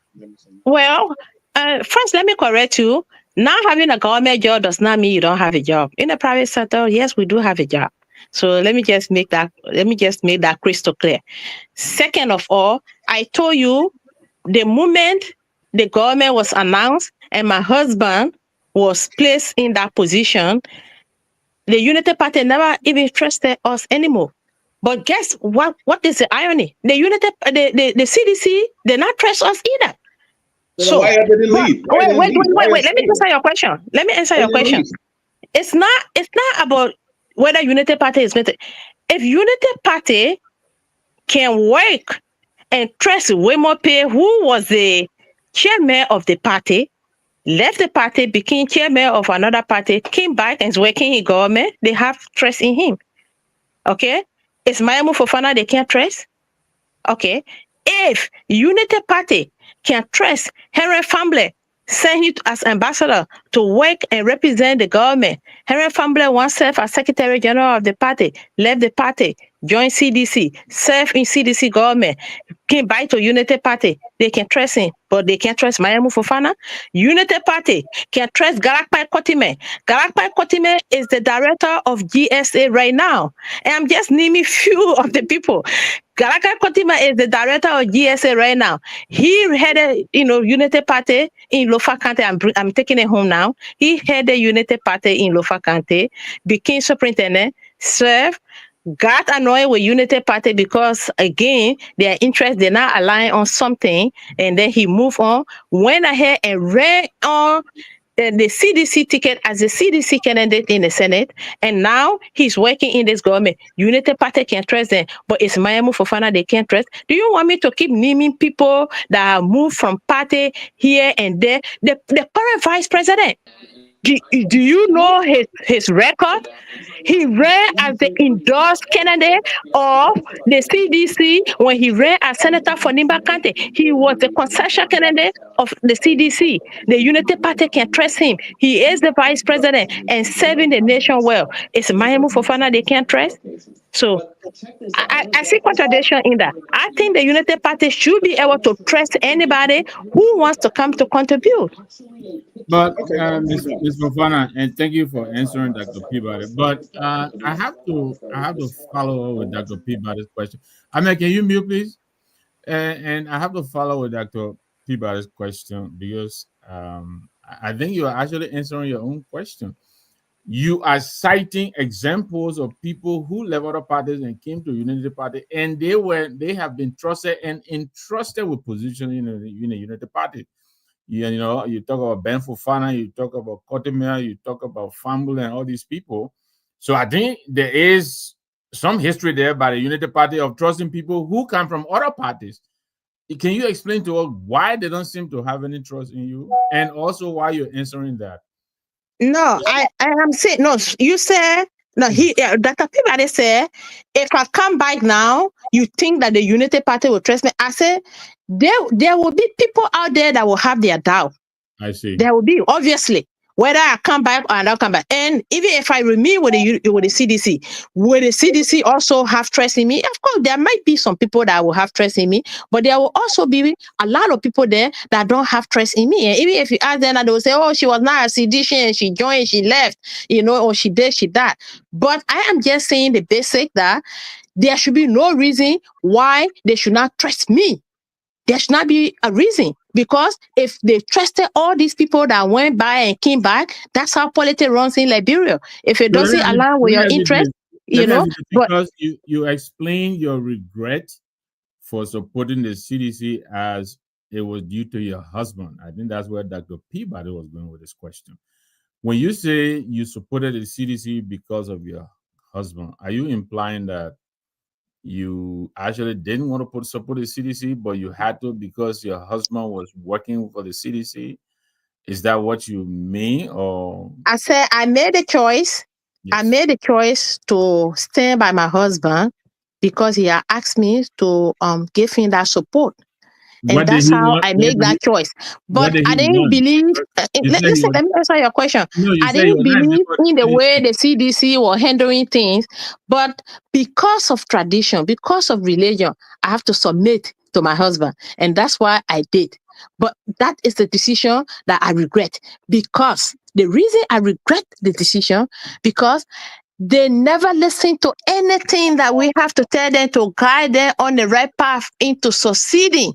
Well, first, let me correct you. Not having a government job does not mean you don't have a job. In the private sector, yes, we do have a job. So let me just make that crystal clear. Second of all, I told you the moment the government was announced and my husband was placed in that position, the Unity Party never even trusted us anymore. But guess what? What is the irony? The CDC, they not trust us either. So why did they leave? Wait. Let me answer your question. It's not about whether Unity Party is better. If Unity Party can work and trust Wemope, who was the chairman of the party, left the party, became chairman of another party, came back and is working in government, they have trust in him. Okay? It's Myean Fofana they can't trust? Okay. If Unity Party can trust Henry Famble, send him as ambassador to work and represent the government. Henry Famble once served as Secretary General of the party, left the party, joined CDC, served in CDC government, came back to Unity Party. They can trust him, but they can't trust Myean Fofana. Unity Party can trust Garguah Kotime. Garguah Kotime is the director of GSA right now. And I'm just naming few of the people. Garguah Kotime is the director of GSA right now. He headed, Unity Party in Lofa County. I'm taking it home now. He headed Unity Party in Lofa County, became superintendent, served, got annoyed with Unity Party because, again, their interests did not align on something, and then he moved on, went ahead and ran on the CDC ticket as a CDC candidate in the Senate, and now he's working in this government. Unity Party can trust them, but it's Myean Fofana they can't trust. Do you want me to keep naming people that have moved from party here and there? The current vice president, do you know his record? He ran as the endorsed candidate of the CDC when he ran as senator for Nimba County. He was the concession candidate of the CDC. The Unity Party can trust him. He is the vice president and serving the nation well. It's Myean Fofana they can't trust? So I see contradiction in that. I think the United Party should be able to trust anybody who wants to come to contribute. But Ms. Fofana, and thank you for answering Dr. Peabody. But I have to follow up with Dr. Peabody's question. I mean, can you mute, please? And I have to follow with Dr. Peabody's question because I think you are actually answering your own question. You are citing examples of people who left other parties and came to Unity Party, and they have been trusted and entrusted with position in the Unity Party. You know, you talk about Ben Fofana, you talk about Kotemia, you talk about Fambul and all these people. So I think there is some history there by the Unity Party of trusting people who come from other parties. Can you explain to us why they don't seem to have any trust in you, and also why you're answering that? No, I am saying no. You said no. Dr. Peabody said, if I come back now, you think that the Unity Party will trust me? I said there will be people out there that will have their doubt. I see. There will be, obviously, whether I come back or I don't come back. And even if I remain with the CDC, will the CDC also have trust in me? Of course, there might be some people that will have trust in me, but there will also be a lot of people there that don't have trust in me. And even if you ask them, they will say, oh, she was not a CDC and she joined, she left, or she did, she that. But I am just saying the basic that there should be no reason why they should not trust me. There should not be a reason, because if they trusted all these people that went by and came back, that's how politics runs in Liberia. If it doesn't align with your interest, because you explain your regret for supporting the CDC as it was due to your husband. I think that's where Dr. Peabody was going with this question. When you say you supported the CDC because of your husband, are you implying that you actually didn't want to support the CDC, but you had to because your husband was working for the CDC? Is that what you mean? Or I said I made a choice. Yes. I made a choice to stand by my husband because he had asked me to give him that support. And that's how I made that choice. But I didn't believe, listen, let me answer your question. No, I didn't believe in the way the CDC were handling things, but because of tradition, because of religion, I have to submit to my husband. And that's why I did. But that is the decision that I regret, because the reason I regret the decision, because they never listen to anything that we have to tell them to guide them on the right path into succeeding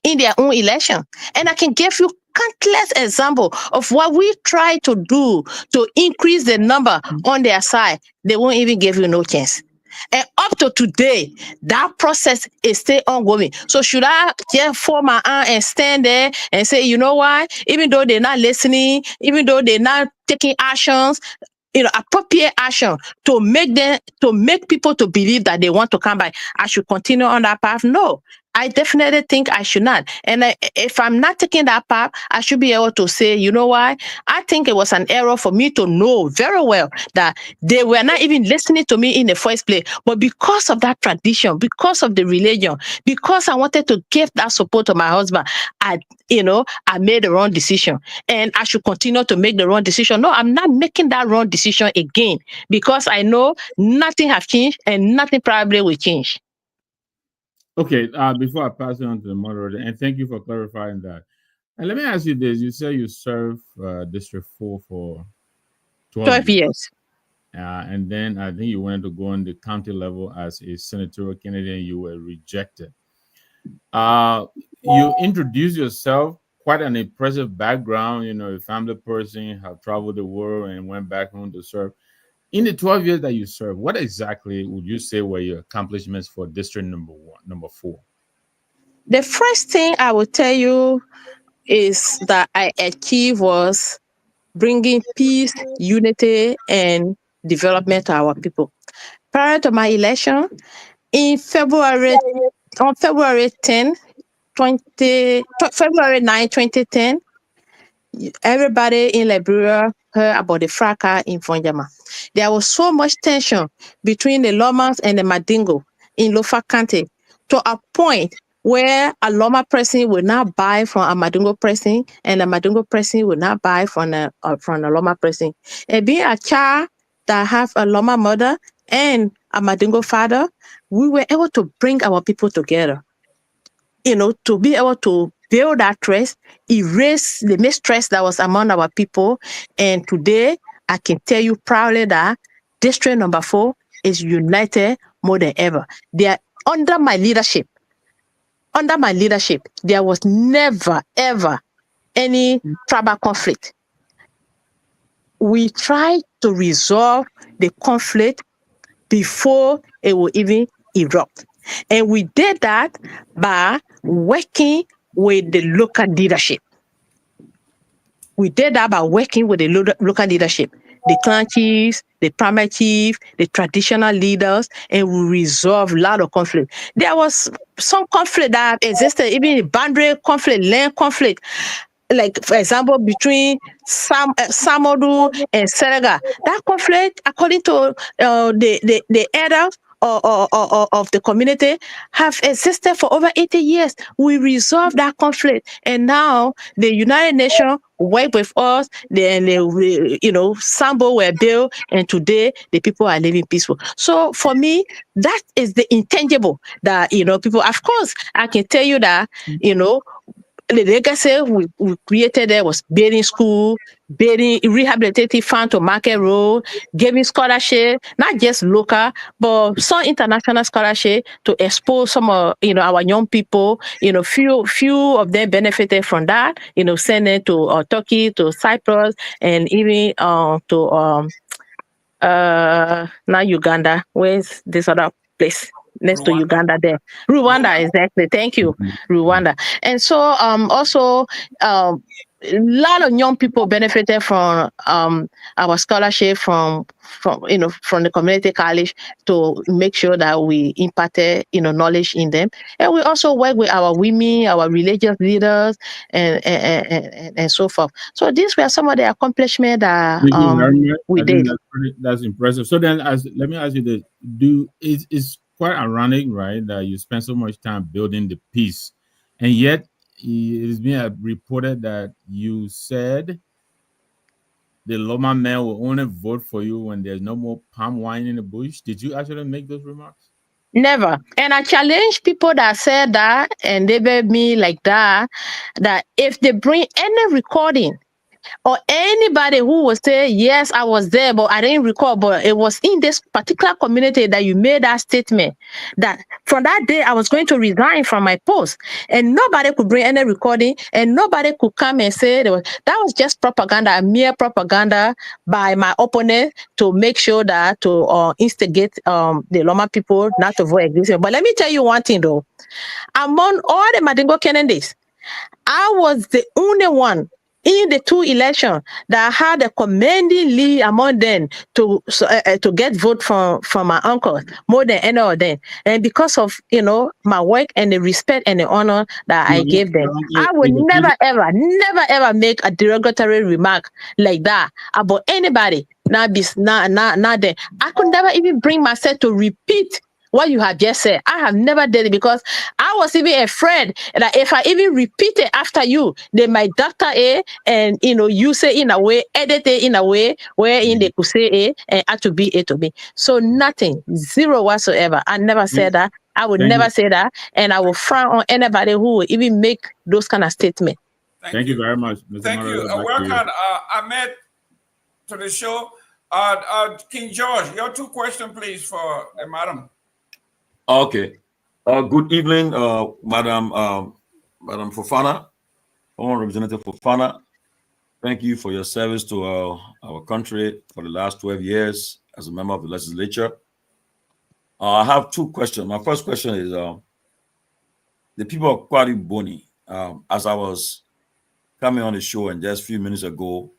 in their own election. And I can give you countless examples of what we try to do to increase the number on their side. They won't even give you no chance. And up to today, that process is still ongoing. So should I just fold my arm and stand there and say, you know what, even though they're not listening, even though they're not taking actions, appropriate action to make people to believe that they want to come back, I should continue on that path? No, I definitely think I should not. And if I'm not taking that path, I should be able to say, you know what? I think it was an error for me to know very well that they were not even listening to me in the first place. But because of that tradition, because of the religion, because I wanted to give that support to my husband, I made the wrong decision. And I should continue to make the wrong decision. No, I'm not making that wrong decision again, because I know nothing has changed and nothing probably will change. Okay, before I pass it on to the moderator, and thank you for clarifying that. And let me ask you this. You say you served District 4 for 12 years. And then I think you wanted to go on the county level as a senatorial candidate and you were rejected. You introduced yourself, quite an impressive background, a family person, have traveled the world and went back home to serve. In the 12 years that you served, what exactly would you say were your accomplishments for District number 4? The first thing I will tell you is that I achieved was bringing peace, unity, and development to our people. Prior to my election, on February 9, 2010, everybody in Liberia heard about the fracas in Fonjama. There was so much tension between the Lomas and the Mandingo in Lofa County, to a point where a Loma person will not buy from a Mandingo person, and a Mandingo person will not buy from a Loma person. And being a child that have a Loma mother and Amadingo father, we were able to bring our people together, to be able to build that trust, erase the mistrust that was among our people. And today, I can tell you proudly that District Number 4 is united more than ever. They are under my leadership. Under my leadership, there was never, ever any tribal conflict. We tried to resolve the conflict before it will even erupt. And we did that by working with the local leadership. We did that by working with the local leadership, the clan chiefs, the primary chief, the traditional leaders, and we resolved a lot of conflict. There was some conflict that existed, even boundary conflict, land conflict. Like, for example, between Samodu and Serega. That conflict, according to the elders of the community, have existed for over 80 years. We resolved that conflict. And now the United Nations work with us. Sambo were built, and today the people are living peaceful. So for me, that is the intangible that, people, of course, I can tell you that, the legacy we created there was building school, building rehabilitative fund to Market Road, giving scholarship, not just local, but some international scholarship to expose some of our young people. Few of them benefited from that. Sending to Turkey, to Cyprus, and even to not Uganda. Where's this other place? Next to Uganda there. Rwanda, exactly. Thank you, Rwanda. And so also a lot of young people benefited from our scholarship from the community college to make sure that we imparted knowledge in them. And we also work with our women, our religious leaders, and so forth. So these were some of the accomplishments that we did. That's impressive. So then, let me ask you this: it's quite ironic, right, that you spend so much time building the peace, and yet it is being reported that you said the Loma men will only vote for you when there's no more palm wine in the bush. Did you actually make those remarks? Never. And I challenge people that said that and they made me like that if they bring any recording or anybody who will say, yes, I was there, but I didn't record, but it was in this particular community that you made that statement, that from that day I was going to resign from my post, and nobody could bring any recording, and nobody could come and say that was just propaganda, mere propaganda by my opponent to make sure that to instigate the Loma people not to vote against him. But let me tell you one thing though, among all the Madingo candidates, I was the only one in the two elections that had a commanding lead among them to get vote from my uncles more than any of them. And because of my work and the respect and the honor that I gave them, I would never ever make a derogatory remark like that about anybody. Not them. I could never even bring myself to repeat what you have just said. I have never did it because I was even afraid that if I even repeat it after you, they might doctor it and you say in a way, edit it in a way wherein they could say A and add to B, A to B. So nothing, zero whatsoever. I never said that. I would never say that, and I will frown on anybody who will even make those kind of statements. Thank you very much, Mr. Thank you. Welcome, Ahmed, to the show. King George, your two questions, please, for the madam. Okay. Good evening, Madam Fofana, former Representative Fofana. Thank you for your service to our country for the last 12 years as a member of the legislature. I have two questions. My first question is the people of Kwari Boni, as I was coming on the show and just a few minutes ago,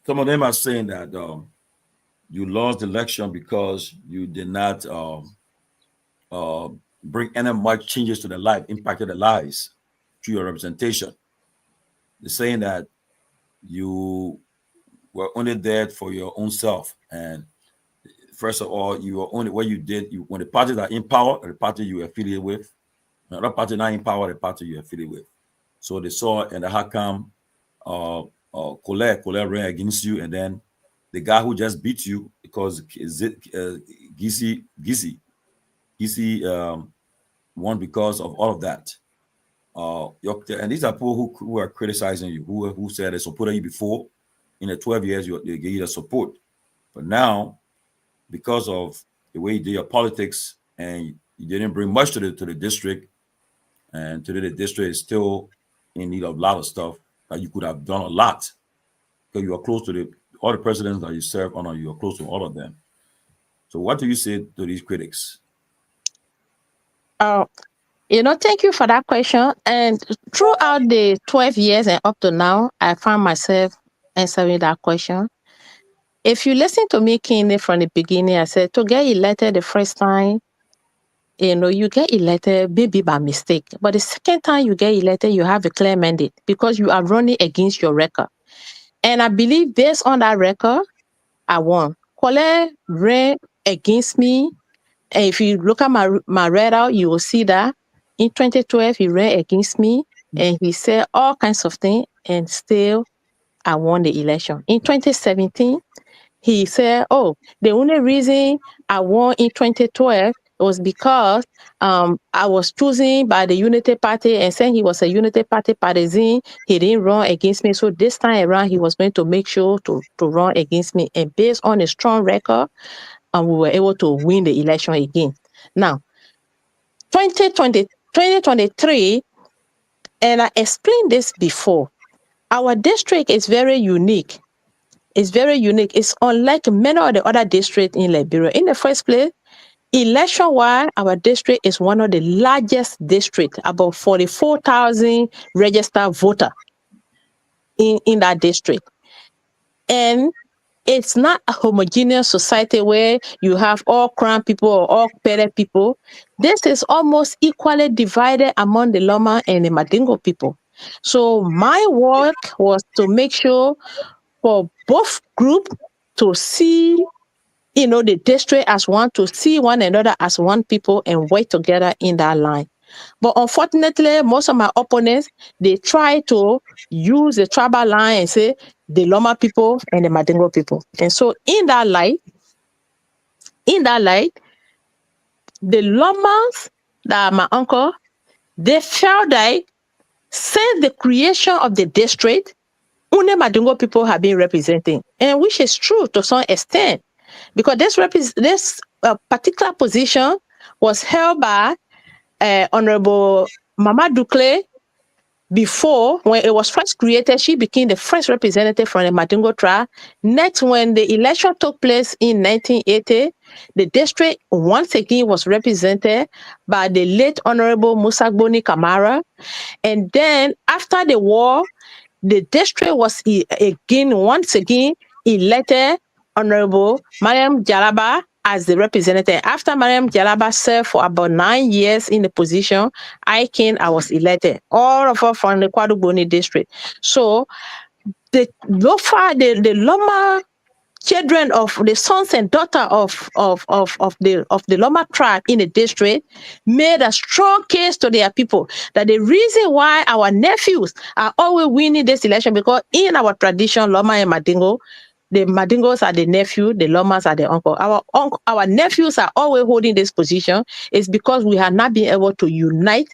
some of them are saying that you lost the election because you did not bring any much changes to the life, impacted the lives through your representation. They're saying that you were only there for your own self. And first of all, you were only what you did, when the parties are in power, the party you affiliate with, another party not in power, the party you affiliate with. So they saw, and how come Colette ran against you, and then the guy who just beat you because Gisi won because of all of that. And these are people who are criticizing you, who said they supported you before. In the 12 years, they gave you the support. But now, because of the way you did your politics and you didn't bring much to the district, and today the district is still in need of a lot of stuff that you could have done a lot, because you are close to all the presidents that you serve under, you are close to all of them. So what do you say to these critics? Thank you for that question. And throughout the 12 years and up to now, I found myself answering that question. If you listen to me keenly from the beginning, I said to get elected the first time, you get elected maybe by mistake. But the second time you get elected, you have a clear mandate because you are running against your record. And I believe based on that record, I won. Colette ran against me. And if you look at my readout, you will see that in 2012, he ran against me and he said all kinds of things, and still I won the election. In 2017, he said, the only reason I won in 2012 was because I was chosen by the Unity Party, and saying he was a Unity Party partisan, he didn't run against me. So this time around, he was going to make sure to run against me. And based on a strong record, we were able to win the election again. Now, 2023, and I explained this before, our district is very unique. It's very unique. It's unlike many of the other districts in Liberia. In the first place, election-wise, our district is one of the largest districts, about 44,000 registered voters in that district. And it's not a homogeneous society where you have all Crown people or all Pere people. This is almost equally divided among the Loma and the Mandingo people. So my work was to make sure for both groups to see, the district as one, to see one another as one people and work together in that line. But unfortunately, most of my opponents, they try to use the tribal line and say the Loma people and the Mandingo people. And so in that light, the Lomas that are my uncle, they felt that since the creation of the district, only Mandingo people have been representing, and which is true to some extent, because this particular position was held by Honorable Mama Ducle. Before, when it was first created, she became the first representative from the Mandingo tribe. Next, when the election took place in 1980, the district once again was represented by the late Honorable Musagboni Kamara. And then after the war, the district was once again elected Honorable Mariam Jalaba as the representative. After Mariam Jalaba served for about 9 years in the position, I was elected. All of us from the Kwaduboni district. So the Loma children of the sons and daughters of the Loma tribe in the district made a strong case to their people that the reason why our nephews are always winning this election, because in our tradition, Loma and Mandingo, the Mandingos are the nephew, the Lomas are the uncle. Our nephews are always holding this position. It's because we have not been able to unite,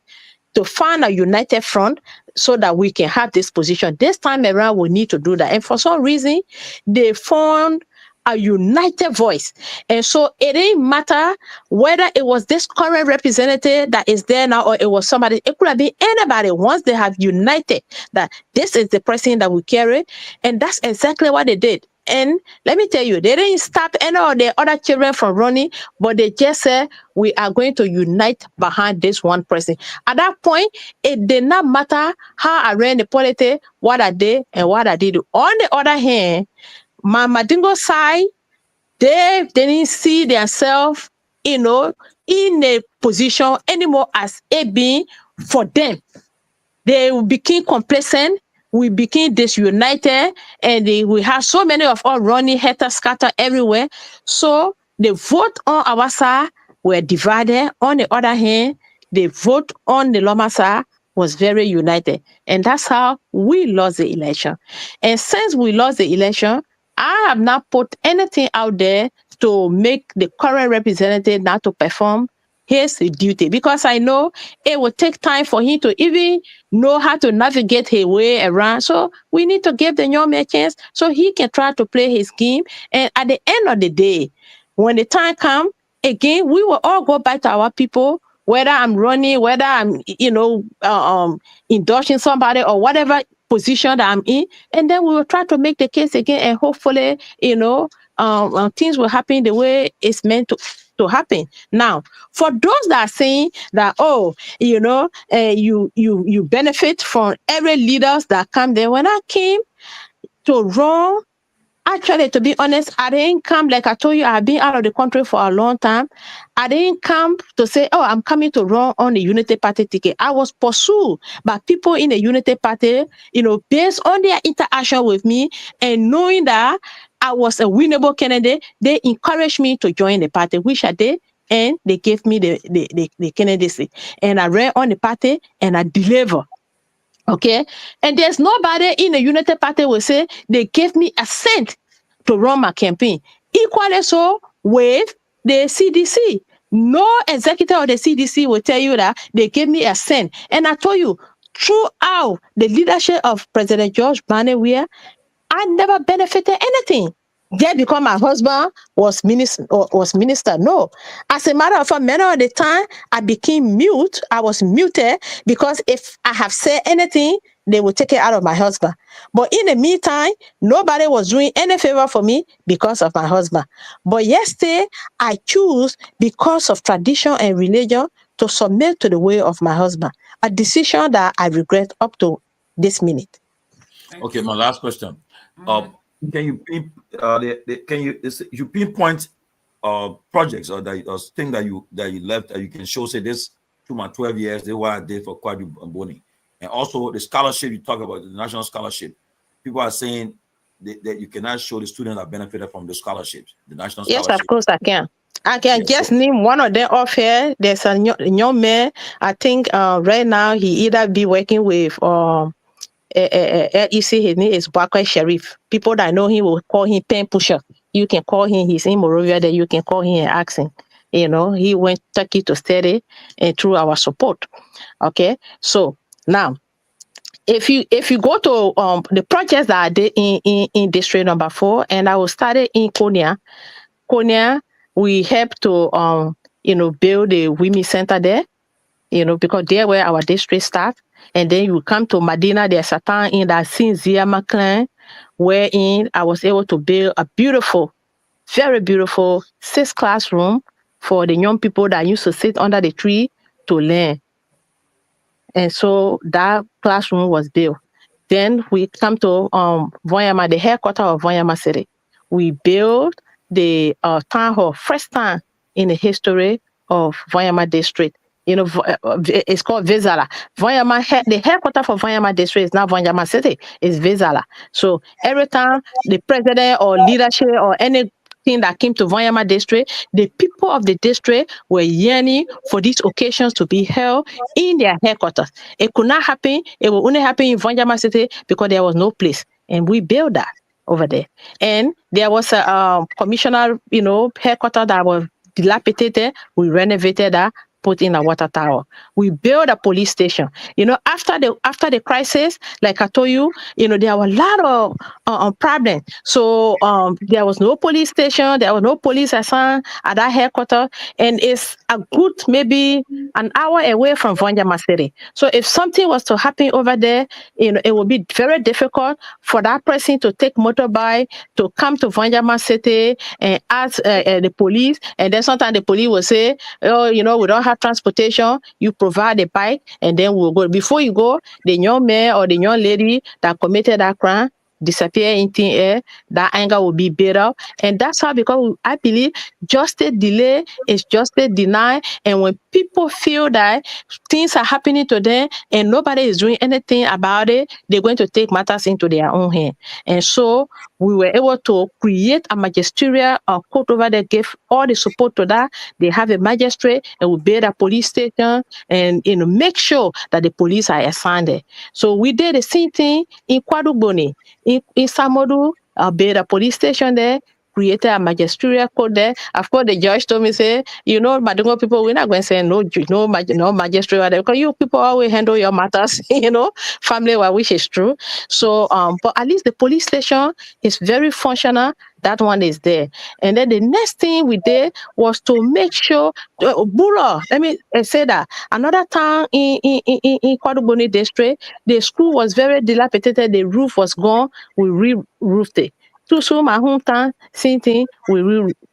to find a united front so that we can have this position. This time around, we need to do that. And for some reason, they found a united voice. And so it didn't matter whether it was this current representative that is there now or it was somebody. It could have been anybody. Once they have united that this is the person that we carry. And that's exactly what they did. And let me tell you, they didn't stop any of the other children from running, but they just said, we are going to unite behind this one person. At that point, it did not matter how I ran the politics, what I did, and what I did. On the other hand, my Mandingo side, they didn't see themselves, in a position anymore as it being for them. They became complacent. We became disunited, and we have so many of us running, haters scattered everywhere. So the vote on our side were divided. On the other hand, the vote on the Loma side was very united. And that's how we lost the election. And since we lost the election, I have not put anything out there to make the current representative not to perform his duty, because I know it will take time for him to even know how to navigate his way around. So we need to give the young man a chance so he can try to play his game. And at the end of the day, when the time comes, again, we will all go back to our people, whether I'm running, whether I'm, endorsing somebody or whatever position that I'm in, and then we will try to make the case again, and hopefully, things will happen the way it's meant to happen. Now, for those that are saying that, you benefit from every leaders that come there. When I came to run, actually, to be honest, I didn't come, like I told you, I've been out of the country for a long time. I didn't come to say, oh, I'm coming to run on the Unity Party ticket. I was pursued by people in the Unity Party, based on their interaction with me and knowing that I was a winnable candidate. They encouraged me to join the party, which I did, and they gave me the candidacy. And I ran on the party and I delivered. Okay, and there's nobody in the United Party will say they gave me a cent to run my campaign. Equally so with the CDC. No executive of the CDC will tell you that they gave me a cent. And I told you, throughout the leadership of President George Myean, I never benefited anything. Just because my husband was minister. No. As a matter of fact, many of the time I became mute. I was muted because if I have said anything, they will take it out of my husband. But in the meantime, nobody was doing any favor for me because of my husband. But yesterday, I choose, because of tradition and religion, to submit to the way of my husband. A decision that I regret up to this minute. Okay, my last question. Can you pinpoint projects or things that you left that you can show, say this through my 12 years, this is what I did for Kwadu Mboni? And also the scholarship you talk about, the national scholarship. People are saying that you cannot show the students that benefited from the scholarships, the national scholarship. Yes, of course I can. I can just name one of them off here. There's a young man, I think right now he either be working with LEC, his name is Bakwe Sheriff. People that know him will call him Pen Pusher. You can call him, he's in Morovia, there you can call him and ask him. He went Turkey to study and through our support. Okay, so now if you go to the projects that I did in district number 4, and I will start it in Konya. We helped to build the women's center there, because there were our district staff. And then you come to Medina, there's a town in that Zia McLean, wherein I was able to build a beautiful, very beautiful 6 classroom for the young people that used to sit under the tree to learn. And so that classroom was built. Then we come to Voyama, the headquarters of Voyama City. We built the town hall, first time in the history of Voyama district. It's called Vizala. The headquarters for Voyama district is not Voyama City, it's Vizala. So every time the president or leadership or anything that came to Voyama district, the people of the district were yearning for these occasions to be held in their headquarters. It could not happen. It will only happen in Voyama City because there was no place. And we built that over there. And there was a commissioner, headquarters that was dilapidated. We renovated that, put in a water tower. We built a police station. After the crisis, like I told you, there were a lot of problems. So there was no police station, there was no police assigned at that headquarters, and it's a good maybe an hour away from Voyama City. So if something was to happen over there, it would be very difficult for that person to take motorbike to come to Voyama City and ask the police, and then sometimes the police will say, oh, we don't have transportation, you provide a bike, and then we'll go. Before you go, the young man or the young lady that committed that crime disappear in thin air, that anger will be built up. And that's how, because I believe justice delay is justice denied. And when people feel that things are happening to them and nobody is doing anything about it, they're going to take matters into their own hand. And so we were able to create a magisterial court over there, give all the support to that. They have a magistrate, and we build a police station and make sure that the police are assigned there. So we did the same thing in Kwaduboni, in Samodu, built a police station there, created a magisterial court there. Of course, the judge told me, say, Madungo people, we're not going to say no magisterial there, because you people always handle your matters, family-wise, which is true. So, but at least the police station is very functional. That one is there. And then the next thing we did was to make sure, Bura, let me say that, another town in Kwaduboni district, the school was very dilapidated, the roof was gone, we re-roofed it. So my hometown, same thing, we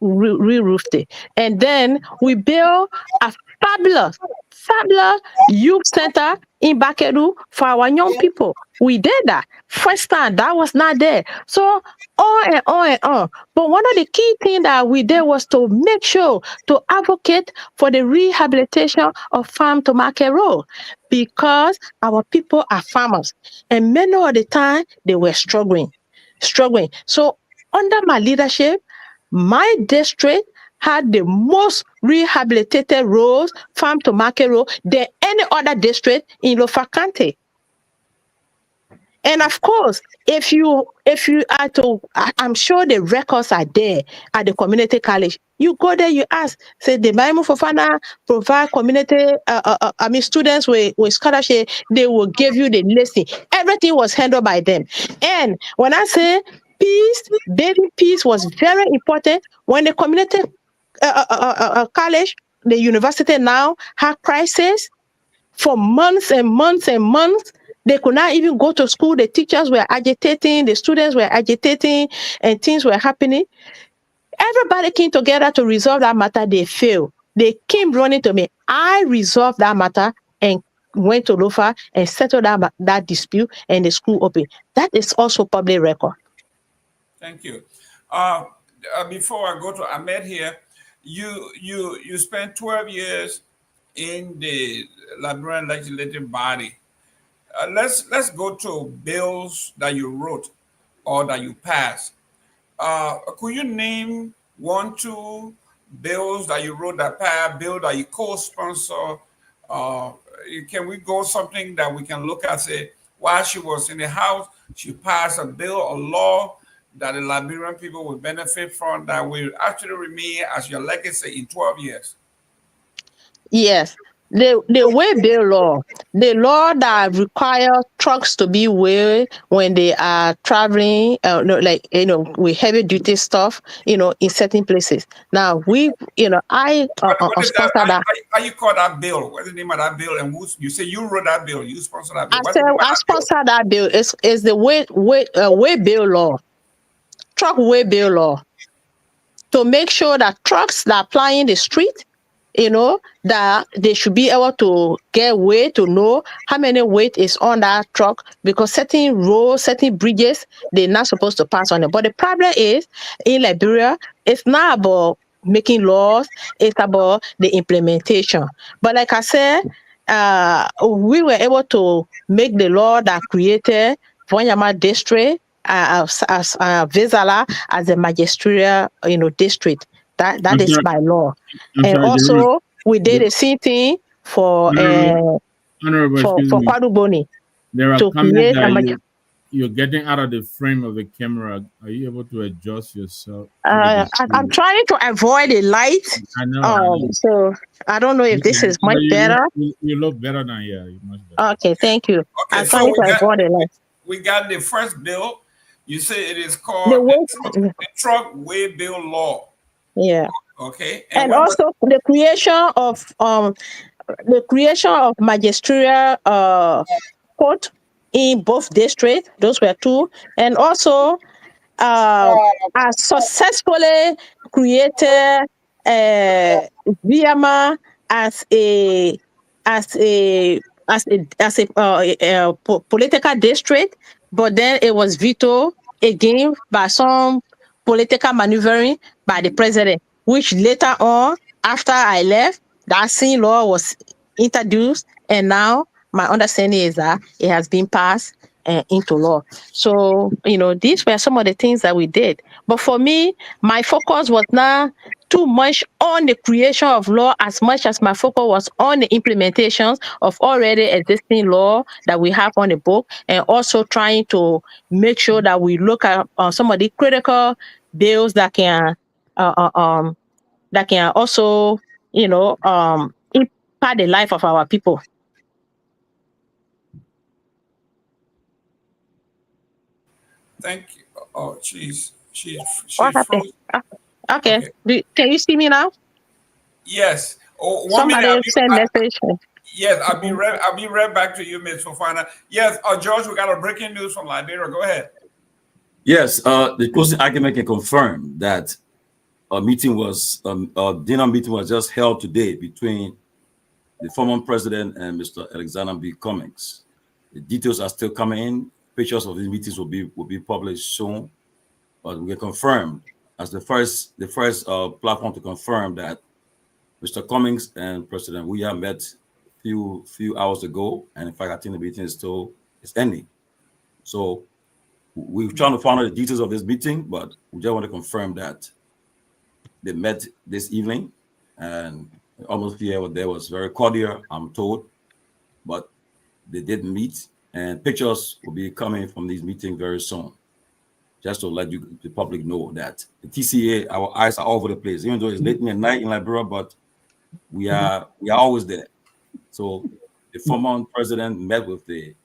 re-roofed it. And then we built a fabulous youth center in Bakedu for our young people. We did that. First time, that was not there. So on and on and on. But one of the key things that we did was to make sure to advocate for the rehabilitation of farm to market road, because our people are farmers. And many of the time, they were struggling. So under my leadership, my district had the most rehabilitated roads, farm to market road, than any other district in Lofa County. And of course, if you are to, I'm sure the records are there at the community college. You go there, you ask, say, the Myean Fofana provide community, students with scholarship, they will give you the listing. Everything was handled by them. And when I say peace, building peace was very important. When the community college, the university now had crisis for months and months and months. They could not even go to school. The teachers were agitating, the students were agitating, and things were happening. Everybody came together to resolve that matter. They failed. They came running to me. I resolved that matter and went to Lofa and settled that dispute, and the school opened. That is also public record. Thank you. Before I go to Ahmed here, you spent 12 years in the Liberian legislative body. Let's go to bills that you wrote or that you passed. Could you name 1, 2 bills that you wrote that passed, bill that you co-sponsor? Can we go something that we can look at, say, while she was in the House, she passed a bill, a law that the Liberian people will benefit from, that will actually remain as your legacy in 12 years? Yes. The way bill law, the law that requires trucks to be weighed when they are traveling, with heavy duty stuff, in certain places. Now I sponsor that. How you call that bill? What's the name of that bill? And you say you wrote that bill, you sponsor that bill. I sponsor that bill. It's the way bill law, truck way bill law, to make sure that trucks that are plying the street, that they should be able to get weight, to know how many weight is on that truck, because certain roads, certain bridges, they're not supposed to pass on it. But the problem is, in Liberia, it's not about making laws, it's about the implementation. But like I said, we were able to make the law that created Vonyama district as Vizala as a magisterial, district. That is by law. Also, we did the same thing for Kwaduboni. There are comments that you're getting out of the frame of the camera. Are you able to adjust yourself? I'm trying to avoid the light. I know. So I don't know if this is much better. You look better than here. Much better. Okay, thank you. Okay, I'm trying to avoid the light. We got the first bill. You say it is called the truck way bill law. Yeah. Okay. And also the creation of magisterial court in both districts. Those were 2. And also I successfully created Viama as a political district, but then it was vetoed again by some political maneuvering by the president, which later on, after I left, that same law was introduced, and now my understanding is that it has been passed into law. So, these were some of the things that we did. But for me, my focus was not too much on the creation of law as much as my focus was on the implementations of already existing law that we have on the book, and also trying to make sure that we look at some of the critical bills that can also, impact the life of our people. Thank you. Oh, she's What happened? frozen. Okay. Okay. Can you see me now? Yes. Oh, 1 minute. Somebody send message. Yes, I'll be right back to you, Ms. Fofana. Yes, George, we got a breaking news from Liberia. Go ahead. Yes, the closing argument can confirm that a dinner meeting was just held today between the former president and Mr. Alexander B. Cummings. The details are still coming in. Pictures of these meetings will be published soon, but we can confirm as the first platform to confirm that Mr. Cummings and President Myean met few hours ago, and in fact, I think the meeting is ending. So we're trying to find out the details of this meeting, but we just want to confirm that they met this evening, and the atmosphere there was very cordial, I'm told, but they did meet, and pictures will be coming from these meetings very soon. Just to let the public know that the TCA, our eyes are all over the place, even though it's late in the night in Liberia, but we are always there. So the former president met with the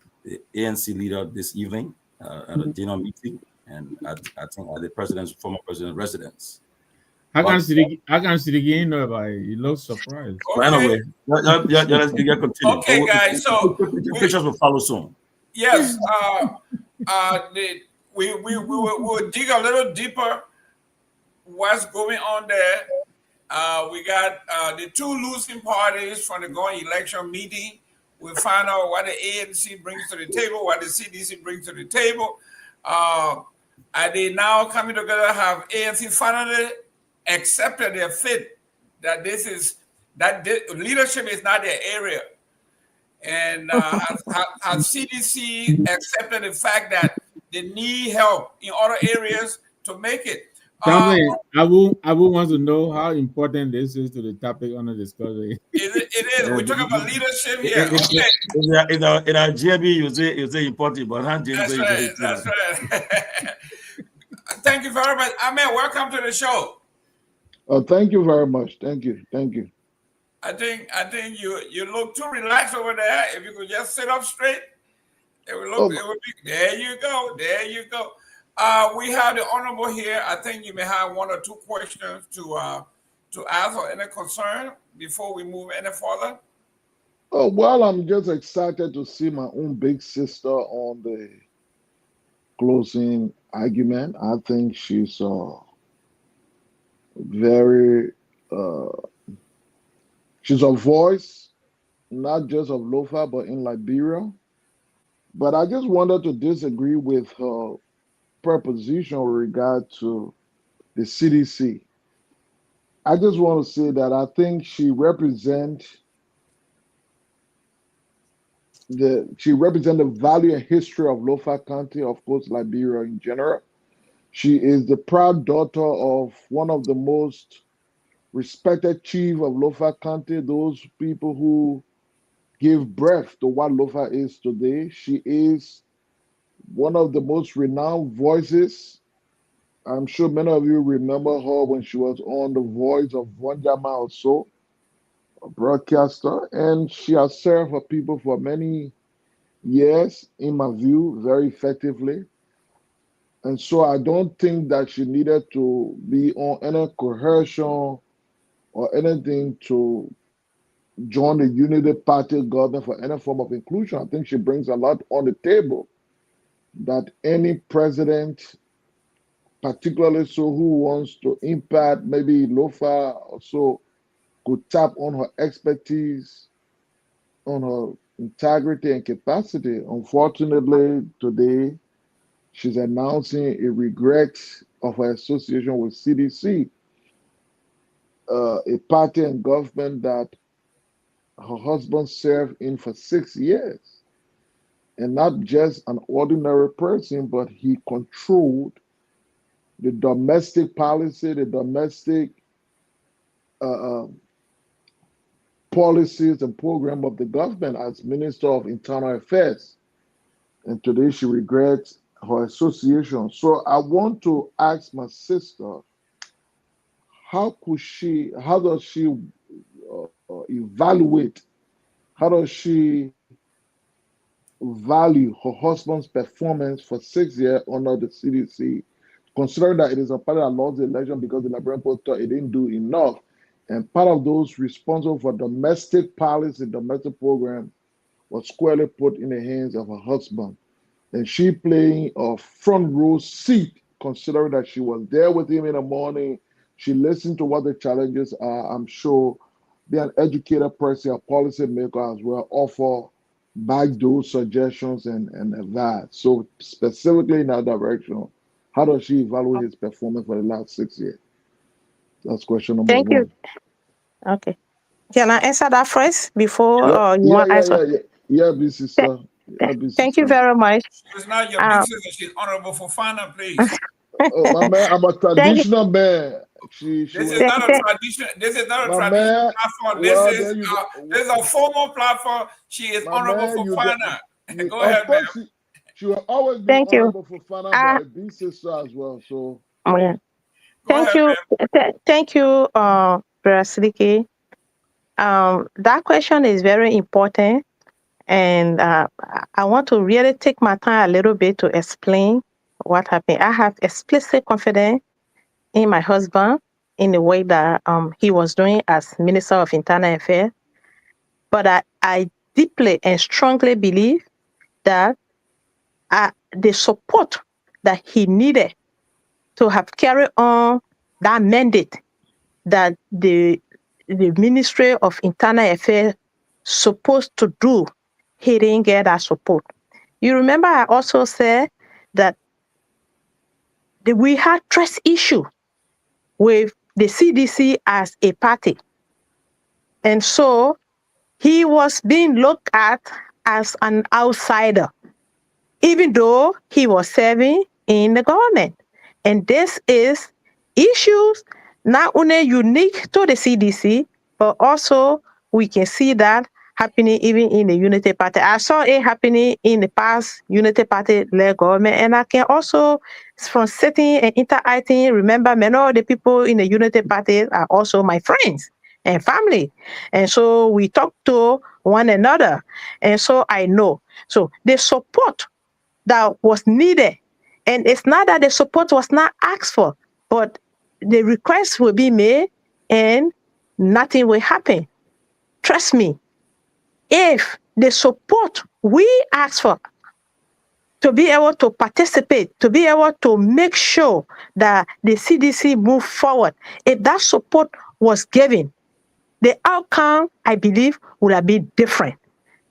ANC leader this evening at a dinner meeting, and I think at the former president's residence. I can see the game know about it. He looks surprised. Okay. Anyway, let's continue. Okay, guys. So pictures will follow soon. Yes. We'll dig a little deeper. What's going on there? We got the two losing parties from the going election meeting. We'll find out what the ANC brings to the table, what the CDC brings to the table. Are they now coming together? Have ANC finally accepted their fate that leadership is not their area? And have CDC accepted the fact that they need help in other areas to make it? I will want to know how important this is to the topic under discussion. It is. We're talking about leadership here. In our GMB, you say important, but not GMB. That's right. Thank you very much. Amen. Welcome to the show. Oh, thank you very much. Thank you. I think you look too relaxed over there. If you could just sit up straight, it would be. There you go. We have the honorable here. I think you may have one or two questions to ask or any concern before we move any further. Oh, well, I'm just excited to see my own big sister on the closing argument. I think she's she's a voice, not just of Lofa, but in Liberia. But I just wanted to disagree with her proposition with regard to the CDC. I just want to say that I think she represents the value and history of Lofa County, of course, Liberia in general. She is the proud daughter of one of the most respected chief of Lofa County, those people who give breath to what Lofa is today. She is one of the most renowned voices. I'm sure many of you remember her when she was on The Voice of Vonjama or so, a broadcaster, and she has served her people for many years, in my view, very effectively. And so I don't think that she needed to be on any coercion or anything to join the Unity Party government for any form of inclusion. I think she brings a lot on the table that any president, particularly so who wants to impact maybe Lofa or so, could tap on her expertise, on her integrity and capacity. Unfortunately, today, she's announcing a regret of her association with CDC, a party and government that her husband served in for 6 years. And not just an ordinary person, but he controlled the domestic policy, the domestic policies and program of the government as Minister of Internal Affairs. And today she regrets her association. So I want to ask my sister, how does she evaluate, how does she value her husband's performance for 6 years under the CDC, considering that it is a party that lost the election because the Liberian people thought it didn't do enough, and part of those responsible for domestic policy, domestic program, was squarely put in the hands of her husband. And she playing a front row seat, considering that she was there with him in the morning. She listened to what the challenges are. I'm sure be an educated person, a policy maker as well, offer back those suggestions and advice. So specifically in that direction, how does she evaluate his performance for the last 6 years? That's question number Thank one. you. Okay. Can I answer that first before you want to answer? Yeah, big sister. Thank you very much. She's not your big sister. She's Honorable Fofana, please. My man, I'm a traditional man. This is not a tradition. This is not a traditional platform. This is a formal platform. She is Honorable Fofana. Go ahead, ma'am. She will always be Honorable Fofana, but a big sister as well. So thank you, Brother Sidiki. That question is very important, and I want to really take my time a little bit to explain what happened. I have explicit confidence in my husband in the way that he was doing as Minister of Internal Affairs, but I deeply and strongly believe that the support that he needed to have carried on that mandate that the Ministry of Internal Affairs supposed to do, he didn't get that support. You remember I also said that we had trust issue with the CDC as a party. And so he was being looked at as an outsider, even though he was serving in the government. And this is issues not only unique to the CDC, but also we can see that happening even in the Unity Party. I saw it happening in the past Unity Party-led government, and I can also, from sitting and interacting, remember many of the people in the Unity Party are also my friends and family. And so we talk to one another. And so I know. So the support that was needed, and it's not that the support was not asked for, but the request will be made and nothing will happen. Trust me, if the support we ask for to be able to participate, to be able to make sure that the CDC move forward, if that support was given, the outcome, I believe, would have been different.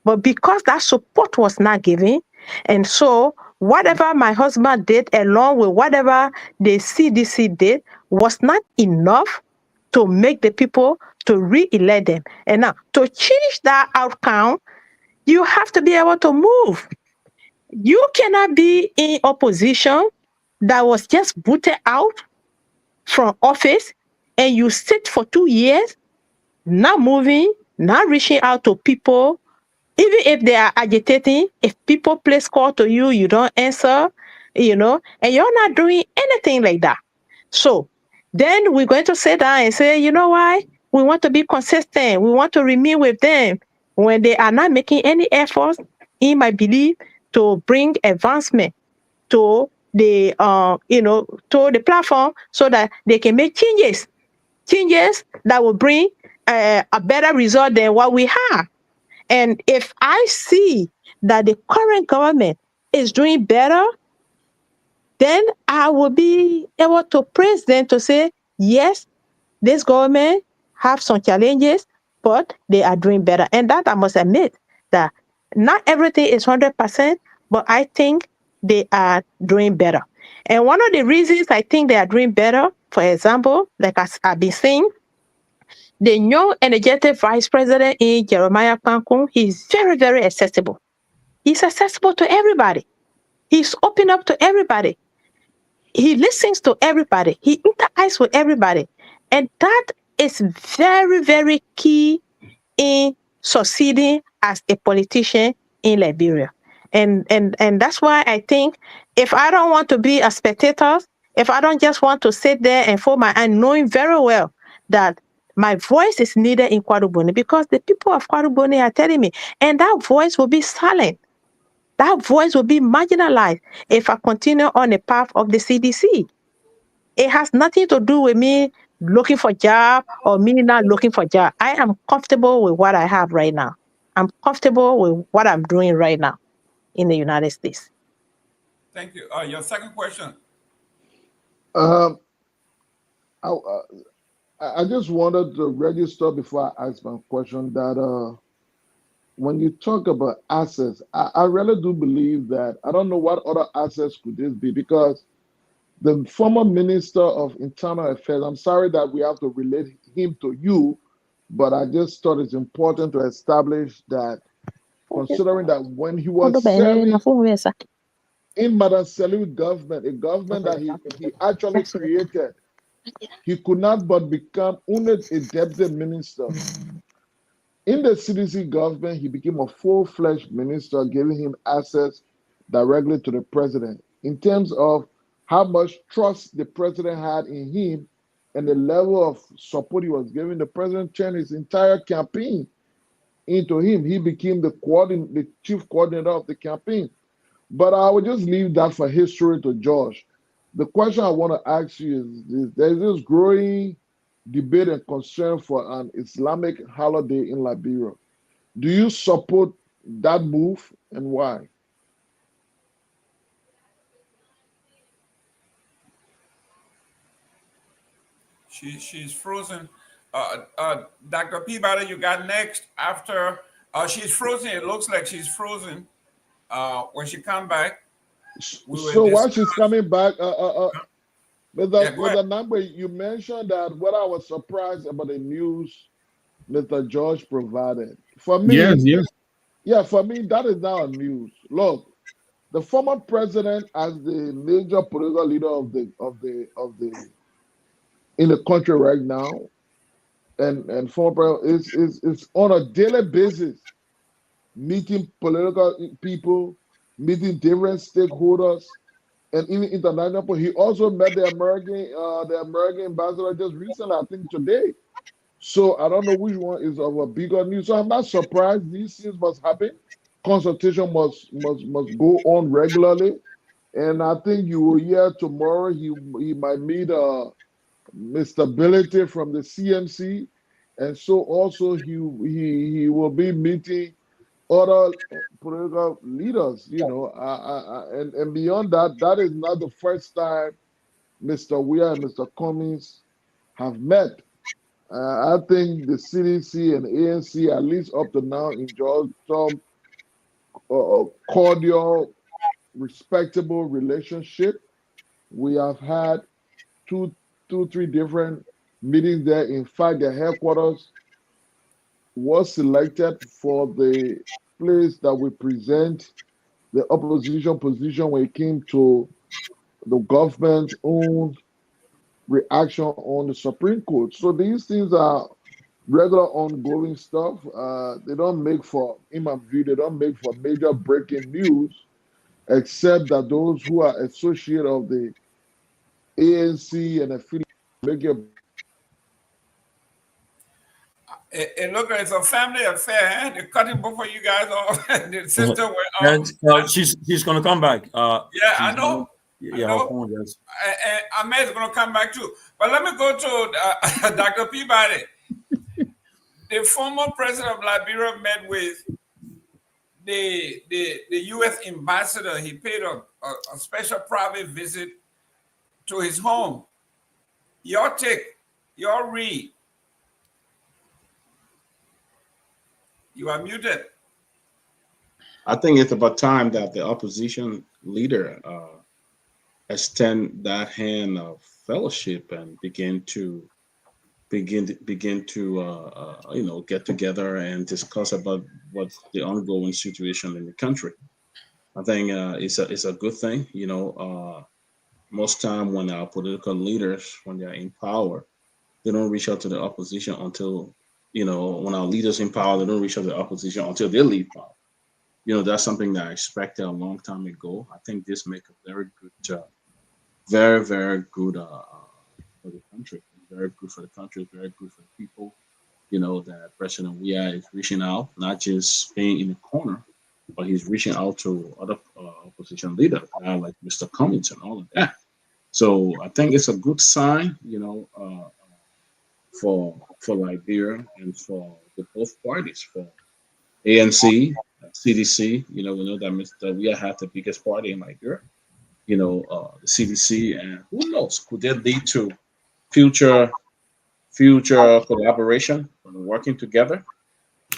But because that support was not given, and so whatever my husband did, along with whatever the CDC did, was not enough to make the people to re-elect them. And now, to change that outcome, you have to be able to move. You cannot be in opposition that was just booted out from office, and you sit for 2 years, not moving, not reaching out to people. Even if they are agitating, if people place call to you, you don't answer, and you're not doing anything like that. So then we're going to sit down and say, you know why? We want to be consistent. We want to remain with them when they are not making any efforts, in my belief, to bring advancement to the, to the platform so that they can make changes that will bring a better result than what we have. And if I see that the current government is doing better, then I will be able to praise them to say, yes, this government have some challenges, but they are doing better. And that I must admit that not everything is 100%, but I think they are doing better. And one of the reasons I think they are doing better, for example, like I've been saying, the new energetic vice president in Jeremiah Pankun, he's very, very accessible. He's accessible to everybody. He's open up to everybody. He listens to everybody. He interacts with everybody. And that is very, very key in succeeding as a politician in Liberia. And that's why I think if I don't want to be a spectator, if I don't just want to sit there and fold my hand, knowing very well that my voice is needed in Kwaduboni, because the people of Kwaduboni are telling me, and that voice will be silent. That voice will be marginalized if I continue on the path of the CDC. It has nothing to do with me looking for job or me not looking for job. I am comfortable with what I have right now. I'm comfortable with what I'm doing right now in the United States. Thank you. Your second question. I just wanted to register before I ask my question that when you talk about assets, I really do believe that I don't know what other assets could this be, because the former Minister of Internal Affairs, I'm sorry that we have to relate him to you, but I just thought it's important to establish that, considering that when he was serving in Madam Seliu's government, a government that he actually created, he could not but become only a deputy minister. In the CDC government, he became a full-fledged minister, giving him access directly to the president in terms of how much trust the president had in him and the level of support he was giving. The president turned his entire campaign into him. He became the chief coordinator of the campaign. But I would just leave that for history to judge. The question I want to ask you is there's this growing debate and concern for an Islamic holiday in Liberia. Do you support that move, and why? She's frozen. Dr. Peabody, you got next after. She's frozen. It looks like she's frozen. When she come back, so while she's coming back, Mr. Nangbe, you mentioned that what I was surprised about the news Mr. George provided. For me, yes. Yeah, for me, that is now news. Look, the former president, as the major political leader of the in the country right now, and former president is on a daily basis meeting political people, meeting different stakeholders, and even international people. He also met the American ambassador just recently, I think today. So I don't know which one is of a bigger news. So I'm not surprised these things must happen. Consultation must go on regularly. And I think you will hear tomorrow he might meet Mr. Ability from the CMC. And so also he will be meeting other political leaders, and beyond that, that is not the first time Mr. Weir and Mr. Cummings have met. I think the CDC and ANC, at least up to now, enjoy some cordial, respectable relationship. We have had two, three different meetings there. In fact, the headquarters was selected for the place that we present the opposition position when it came to the government's own reaction on the Supreme Court. So these things are regular ongoing stuff. They don't make for, in my view, they don't make for major breaking news, except that those who are associated of the ANC and affiliates make it. It looks like it's a family affair. They're cutting both of you guys off. The sister went she's gonna come back. Yeah, I know. Yeah, I apologize. And Ahmed is going to come back too. But let me go to Dr. Peabody. The former president of Liberia met with the U.S. ambassador. He paid a special private visit to his home. Your take, your read. You are muted. I think it's about time that the opposition leader extend that hand of fellowship and begin to get together and discuss about what's the ongoing situation in the country. I think it's a good thing. Most time when our political leaders, when they're in power, they don't reach out to the opposition until, when our leaders in power, they don't reach out to the opposition until they leave power. That's something that I expected a long time ago. I think this makes a very good, very, very good for the country. Very good for the country, very good for the people. That President Weah is reaching out, not just being in the corner, but he's reaching out to other opposition leaders, like Mr. Cummings and all of that. So I think it's a good sign, for Liberia and for the both parties, for ANC, CDC. We know that Mr. Weah had the biggest party in Liberia. The CDC, and who knows, could that lead to future collaboration and working together?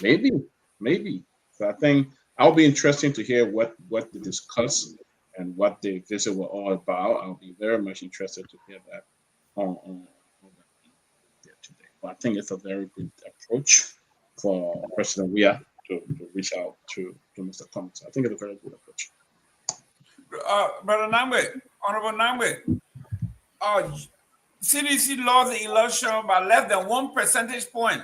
Maybe. So I think I'll be interested to hear what they discuss and what the visit were all about. I'll be very much interested to hear that on there today. But I think it's a very good approach for President Weah to reach out to Mr. Cummings. I think it's a very good approach. Brother Nambe, Honorable Nambe, CDC lost the election by less than 1 percentage point.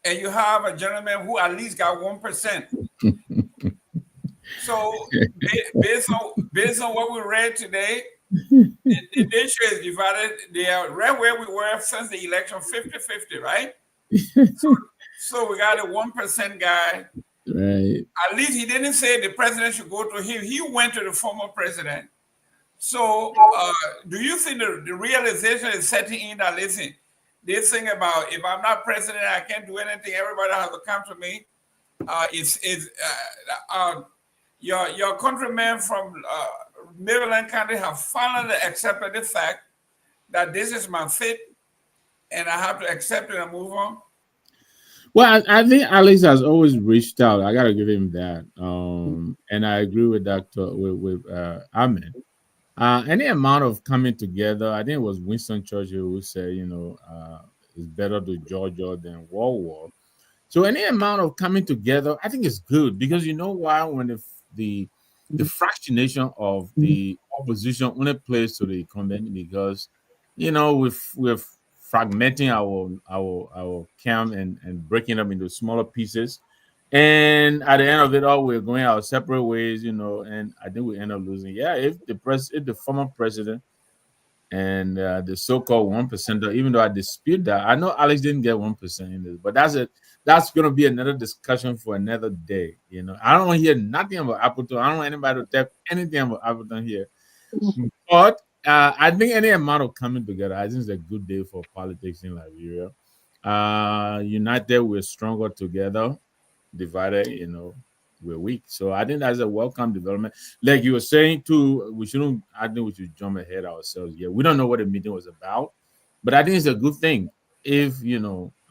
And you have a gentleman who at least got 1%. So based on what we read today, the nation is divided. They are right where we were since the election, 50-50, right? So we got a 1% guy. Right. At least he didn't say the president should go to him. He went to the former president. So do you think the realization is setting in that, listen, this thing about if I'm not president, I can't do anything, everybody has to come to me? Your countrymen from Maryland County have finally accepted the fact that this is my fate and I have to accept it and move on? Well, I think Alex has always reached out. I gotta give him that. And I agree with Ahmed. Any amount of coming together, I think it was Winston Churchill who said, it's better to Georgia than war. So any amount of coming together, I think is good, because you know why? When the fractionation of the opposition only plays to the incumbent, because we're fragmenting our camp and breaking them into smaller pieces, and at the end of it all, we're going our separate ways, and I think we end up losing. Yeah, if the former president and the so-called 1%, even though I dispute that, I know Alex didn't get 1% in this, but that's going to be another discussion for another day. I don't want to hear nothing about Appleton. I don't want anybody to tap anything about Appleton here. But I think any amount of coming together, I think it's a good day for politics in Liberia. United, we're stronger together. Divided, we're weak. So I think that's a welcome development. Like you were saying too, I think we should jump ahead ourselves. Yeah, we don't know what the meeting was about, but I think it's a good thing if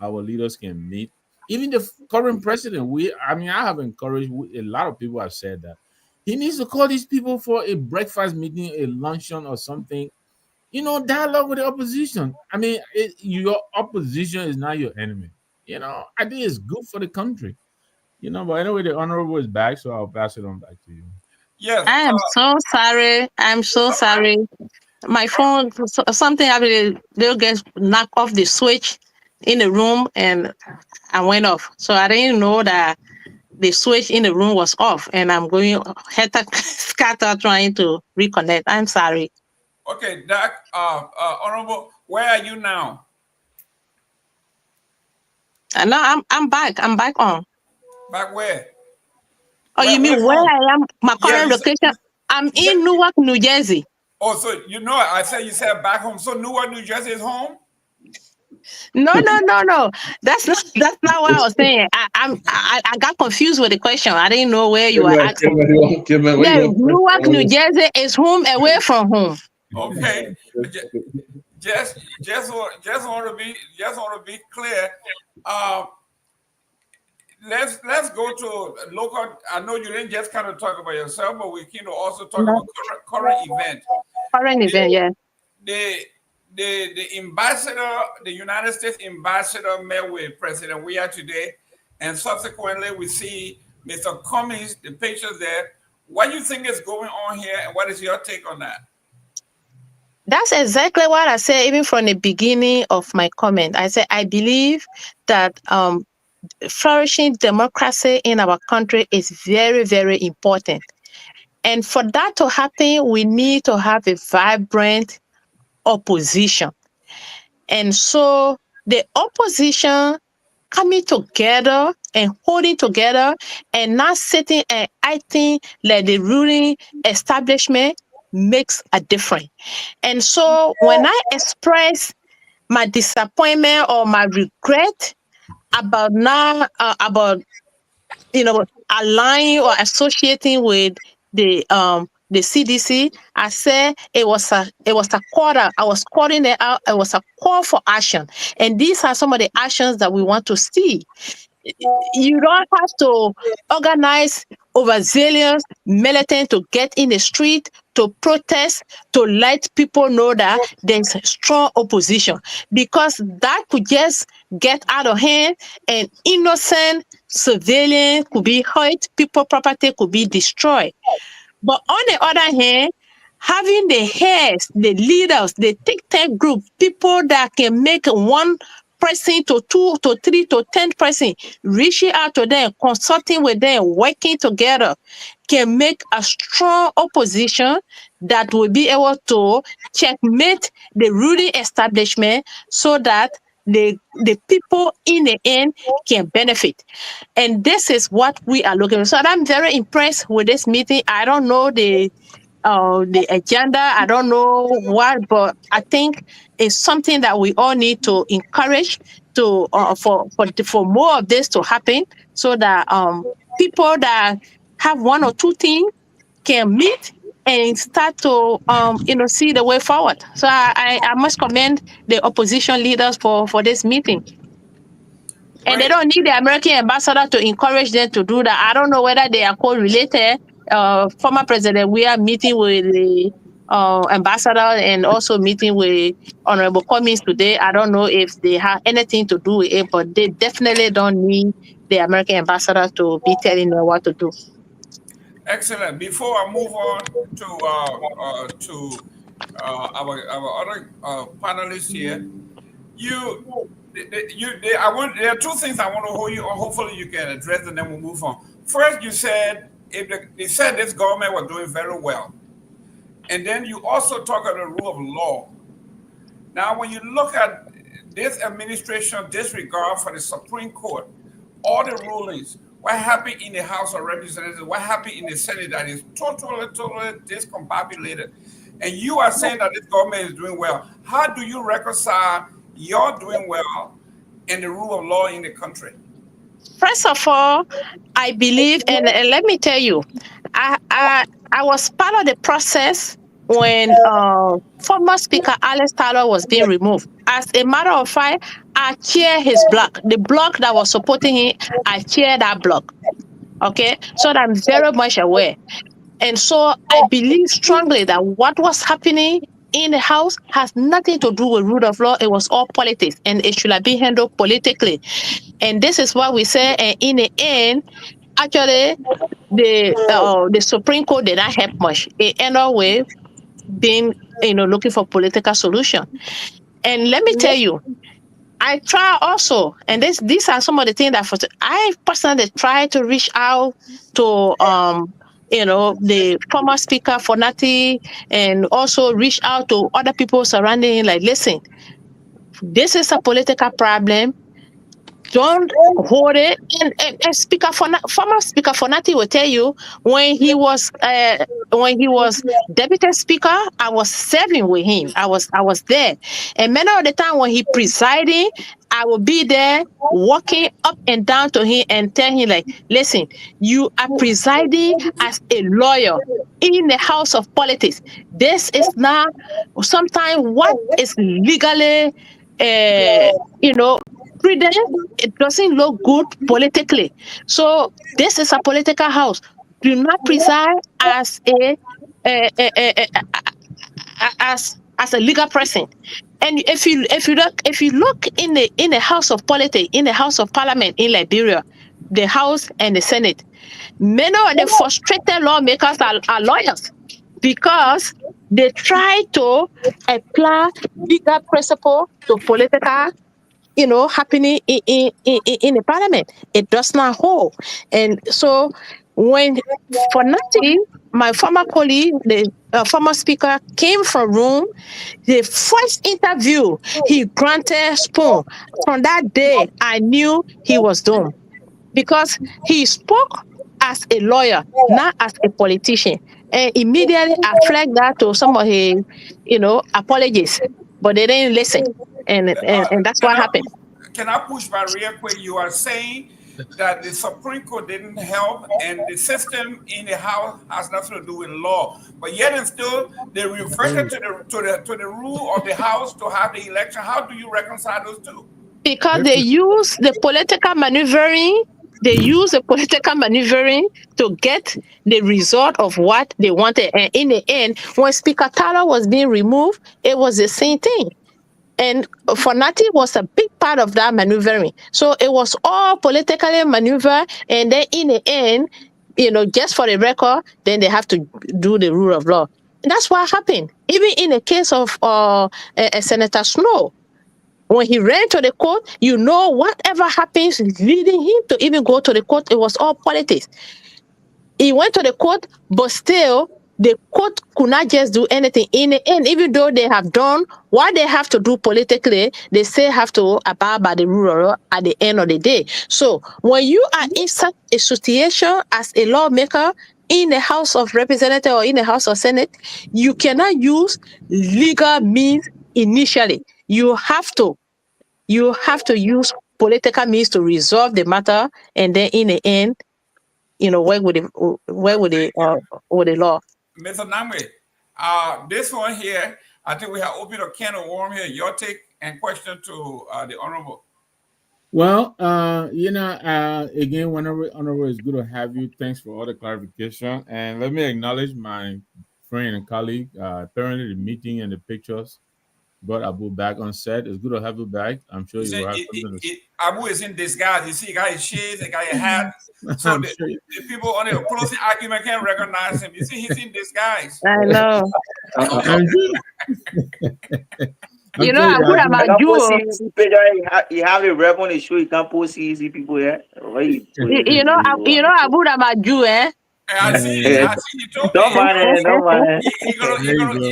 our leaders can meet. Even the current president, I have encouraged, a lot of people have said that he needs to call these people for a breakfast meeting, a luncheon or something, dialogue with the opposition. Your opposition is not your enemy. I think it's good for the country. But anyway, the honorable is back, so I'll pass it on back to you. Yes. I am so sorry. I'm so sorry. My phone, something happened. They'll get knocked off the switch in the room, and I went off. So I didn't know that the switch in the room was off, and I'm going scatter trying to reconnect. I'm sorry. Okay, Doc, honorable, where are you now? Now I'm back. I'm back on. Back where? Oh, you mean where I am? My current location. I'm in Newark, New Jersey. Oh, so I said you said back home. So Newark, New Jersey is home? No. That's not what I was saying. I got confused with the question. I didn't know where you were asking. Newark, New Jersey is home away from home. Okay. Just want to be clear. Let's go to local. I know you didn't just kind of talk about yourself, but we can also talk about current event. Current event, yeah. The ambassador, the United States ambassador, met with President Weah today, and subsequently we see Mr. Cummings, the pictures there. What do you think is going on here, and what is your take on that? That's exactly what I said, even from the beginning of my comment. I said, I believe that flourishing democracy in our country is very, very important. And for that to happen, we need to have a vibrant opposition. And so the opposition coming together and holding together and not sitting and acting like the ruling establishment makes a difference. And so when I express my disappointment or my regret about aligning or associating with the CDC, I said it was a quarter. I was calling it out. It was a call for action, and these are some of the actions that we want to see. You don't have to organize overzealous militants to get in the street to protest, to let people know that there's strong opposition, because that could just get out of hand and innocent civilians could be hurt, people property could be destroyed. But on the other hand, having the heads, the leaders, the think tank group, people that can make one person to 2 to 3 to 10 person, reaching out to them, consulting with them, working together, can make a strong opposition that will be able to checkmate the ruling establishment so that the people in the end can benefit. And this is what we are looking for. So I'm very impressed with this meeting. I don't know the agenda. I don't know what, but I think it's something that we all need to encourage to for more of this to happen, so that people that have one or two things can meet and start to see the way forward. So I must commend the opposition leaders for this meeting. And they don't need the American ambassador to encourage them to do that. I don't know whether they are co-related. Former President, we are meeting with the ambassador and also meeting with Honorable Cummings today. I don't know if they have anything to do with it, but they definitely don't need the American ambassador to be telling them what to do. Excellent. Before I move on to our other panelists here, there are two things I want to hold you on. Hopefully you can address, and then we'll move on. First, you said they said this government was doing very well, and then you also talk about the rule of law. Now, when you look at this administration disregard for the Supreme Court, all the rulings, what happened in the House of Representatives, what happened in the Senate, that is totally discombobulated. And you are saying that this government is doing well. How do you reconcile you're doing well and the rule of law in the country? First of all, I believe, and let me tell you, I was part of the process when former Speaker Alex Tyler was being removed. As a matter of fact, I chair his bloc. The bloc that was supporting him, I chair that bloc. Okay, so I'm very much aware. And so I believe strongly that what was happening in the House has nothing to do with rule of law. It was all politics, and it should have been handled politically. And this is what we say. And in the end, actually, the Supreme Court did not help much. It ended up with being, looking for political solution. And let me tell you, I try also, and these are some of the things that I personally try to reach out to the former Speaker Fonati, and also reach out to other people surrounding him, like, listen, this is a political problem. Don't hold it. And former Speaker Fonati will tell you, when he was Deputy Speaker, I was serving with him. I was there. And many of the time when he presiding, I will be there walking up and down to him and tell him, like, listen, you are presiding as a lawyer in the house of politics. This is not sometimes what is legally prudent. It doesn't look good politically. So this is a political house. Do not preside as as a legal person. And if you look in the house of politics, in the house of parliament in Liberia, the House and the Senate, many of the frustrated lawmakers are lawyers, because they try to apply bigger principle to political, happening in the parliament. It does not hold. And so when, for nothing, my former colleague, the former speaker, came from room, the first interview, he granted spoon. From that day, I knew he was doomed because he spoke as a lawyer, not as a politician. And immediately I flagged that to some of his, apologies, but they didn't listen. And that's what happened. Can I push back real quick? You are saying that the Supreme Court didn't help, and the system in the House has nothing to do with law. But yet and still, they reverted to the rule of the House to have the election. How do you reconcile those two? Because they use the political maneuvering. They use the political maneuvering to get the result of what they wanted. And in the end, when Speaker Tyler was being removed, it was the same thing. And Fonati was a big part of that maneuvering. So it was all politically maneuvered. And then in the end, just for the record, then they have to do the rule of law. And that's what happened. Even in the case of Senator Snow, when he ran to the court, whatever happens leading him to even go to the court, it was all politics. He went to the court, but still, the court could not just do anything. In the end, even though they have done what they have to do politically, they still have to abide by the rule of law at the end of the day. So when you are in such a situation as a lawmaker in the House of Representatives or in the House of Senate, you cannot use legal means initially. You have to use political means to resolve the matter, and then in the end, work with the law. Mr. Namwe, this one here, I think we have opened a can of worms here. Your take and question to the Honorable. Well, again, whenever Honorable, it's good to have you. Thanks for all the clarification. And let me acknowledge my friend and colleague, apparently the meeting and the pictures brought Abu back on set. It's good to have you back. I'm sure you will have something to say. Abu is in disguise. You see, he got his shades, he got his hat. So the people on the closing argument can't recognize him. You see, he's in disguise. I know. You know, Abu you have a rep on the show. You can't post easy people here. You know, Abu Ramaju, eh? I see you told me. Don't mind. You're gonna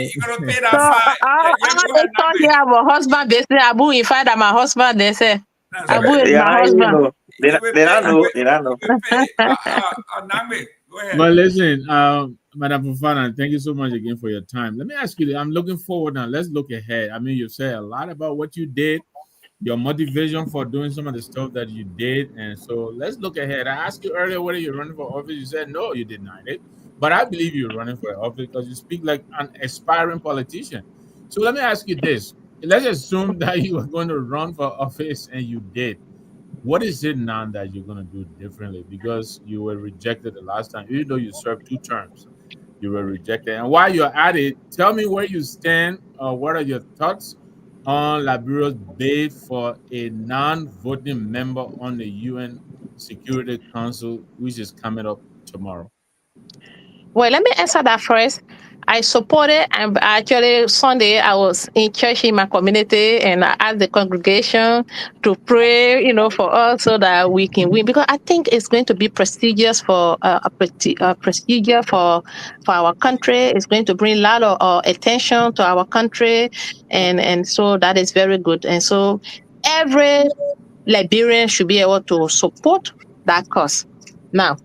pay that fine. They talk here about husband. They say Abu, in fact, I'm my husband. They say Abu is my husband. They don't know. But listen, Madam Fofana, thank you so much again for your time. Let me ask you, I'm looking forward now. Let's look ahead. I mean, you said a lot about what you did, your motivation for doing some of the stuff that you did. And so let's look ahead. I asked you earlier whether you're running for office. You said no, you denied it. But I believe you're running for office because you speak like an aspiring politician. So let me ask you this. Let's assume that you are going to run for office and you did. What is it now that you're going to do differently? Because you were rejected the last time, even though you served 2 terms, you were rejected. And while you're at it, tell me where you stand. What are your thoughts on Liberia's bid for a non-voting member on the UN Security Council, which is coming up tomorrow? Well, let me answer that first. I supported, and actually Sunday I was in church in my community, and I asked the congregation to pray, for us so that we can win, because I think it's going to be prestigious for prestigious for our country. It's going to bring a lot of attention to our country, and so that is very good. And so every Liberian should be able to support that cause. Now,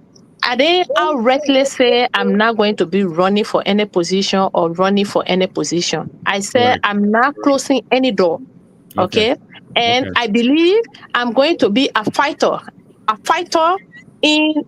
I didn't outrightly say I'm not going to be running for any position or running for any position. I said I'm not closing any door. Okay? And I believe I'm going to be a fighter in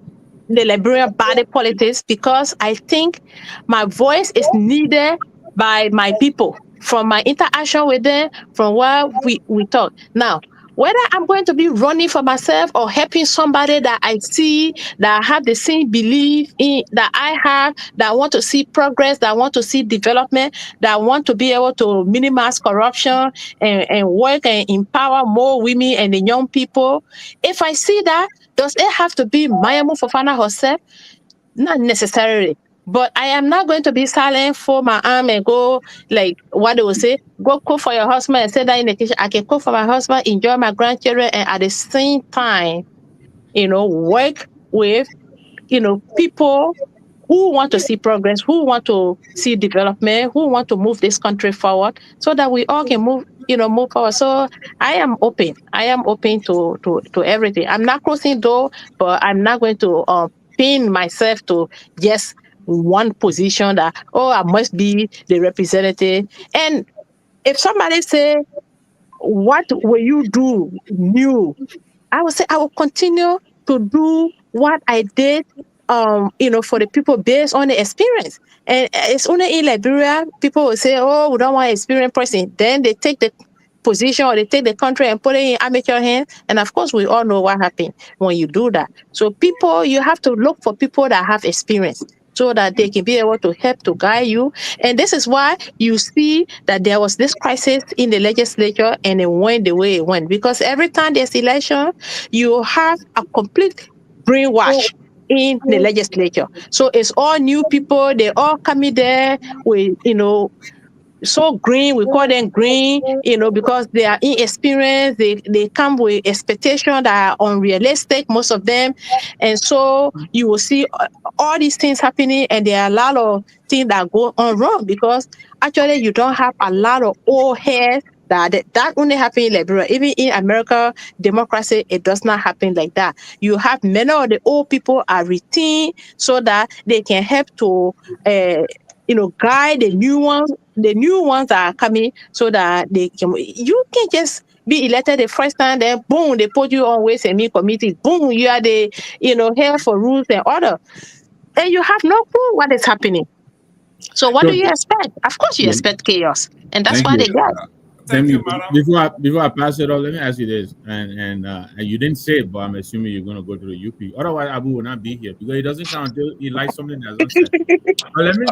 the Liberian body politics, because I think my voice is needed by my people, from my interaction with them, from what we talk. Now, whether I'm going to be running for myself or helping somebody that I see that have the same belief in that I have, that want to see progress, that want to see development, that want to be able to minimize corruption and work and empower more women and the young people. If I see that, does it have to be Myean Fofana herself? Not necessarily. But I am not going to be silent, fold my arm and go, like what they will say, go cook for your husband and say that in the kitchen. I can cook for my husband, enjoy my grandchildren, and at the same time, work with, people who want to see progress, who want to see development, who want to move this country forward so that we all can move forward. So I am open. I am open to everything. I'm not closing door, but I'm not going to pin myself to just one position that, I must be the representative. And if somebody say, what will you do new? I would say I will continue to do what I did, for the people based on the experience. And it's only in Liberia, people will say, oh, we don't want an experienced person. Then they take the position or they take the country and put it in amateur hands. And of course, we all know what happened when you do that. So people, you have to look for people that have experience so that they can be able to help to guide you. And this is why you see that there was this crisis in the legislature and it went the way it went. Because every time there's election, you have a complete brainwash in the legislature. So it's all new people. They all coming there with, so green, we call them green, because they are inexperienced. They come with expectations that are unrealistic, most of them. And so you will see all these things happening, and there are a lot of things that go on wrong because actually you don't have a lot of old hair that only happen in Liberia. Even in America, democracy, it does not happen like that. You have many of the old people are retained so that they can help to guide the new ones that are coming so that you can just be elected the first time, then boom, they put you on ways and mean committees. Boom, you are the, here for rules and order. And you have no clue what is happening. So what do you expect? Of course you expect chaos. And that's why they got. Before I pass it on, let me ask you this, and you didn't say it, but I'm assuming you're going to go to the UP. Otherwise, Abu will not be here because he doesn't sound until he likes something that's unsaid. But let me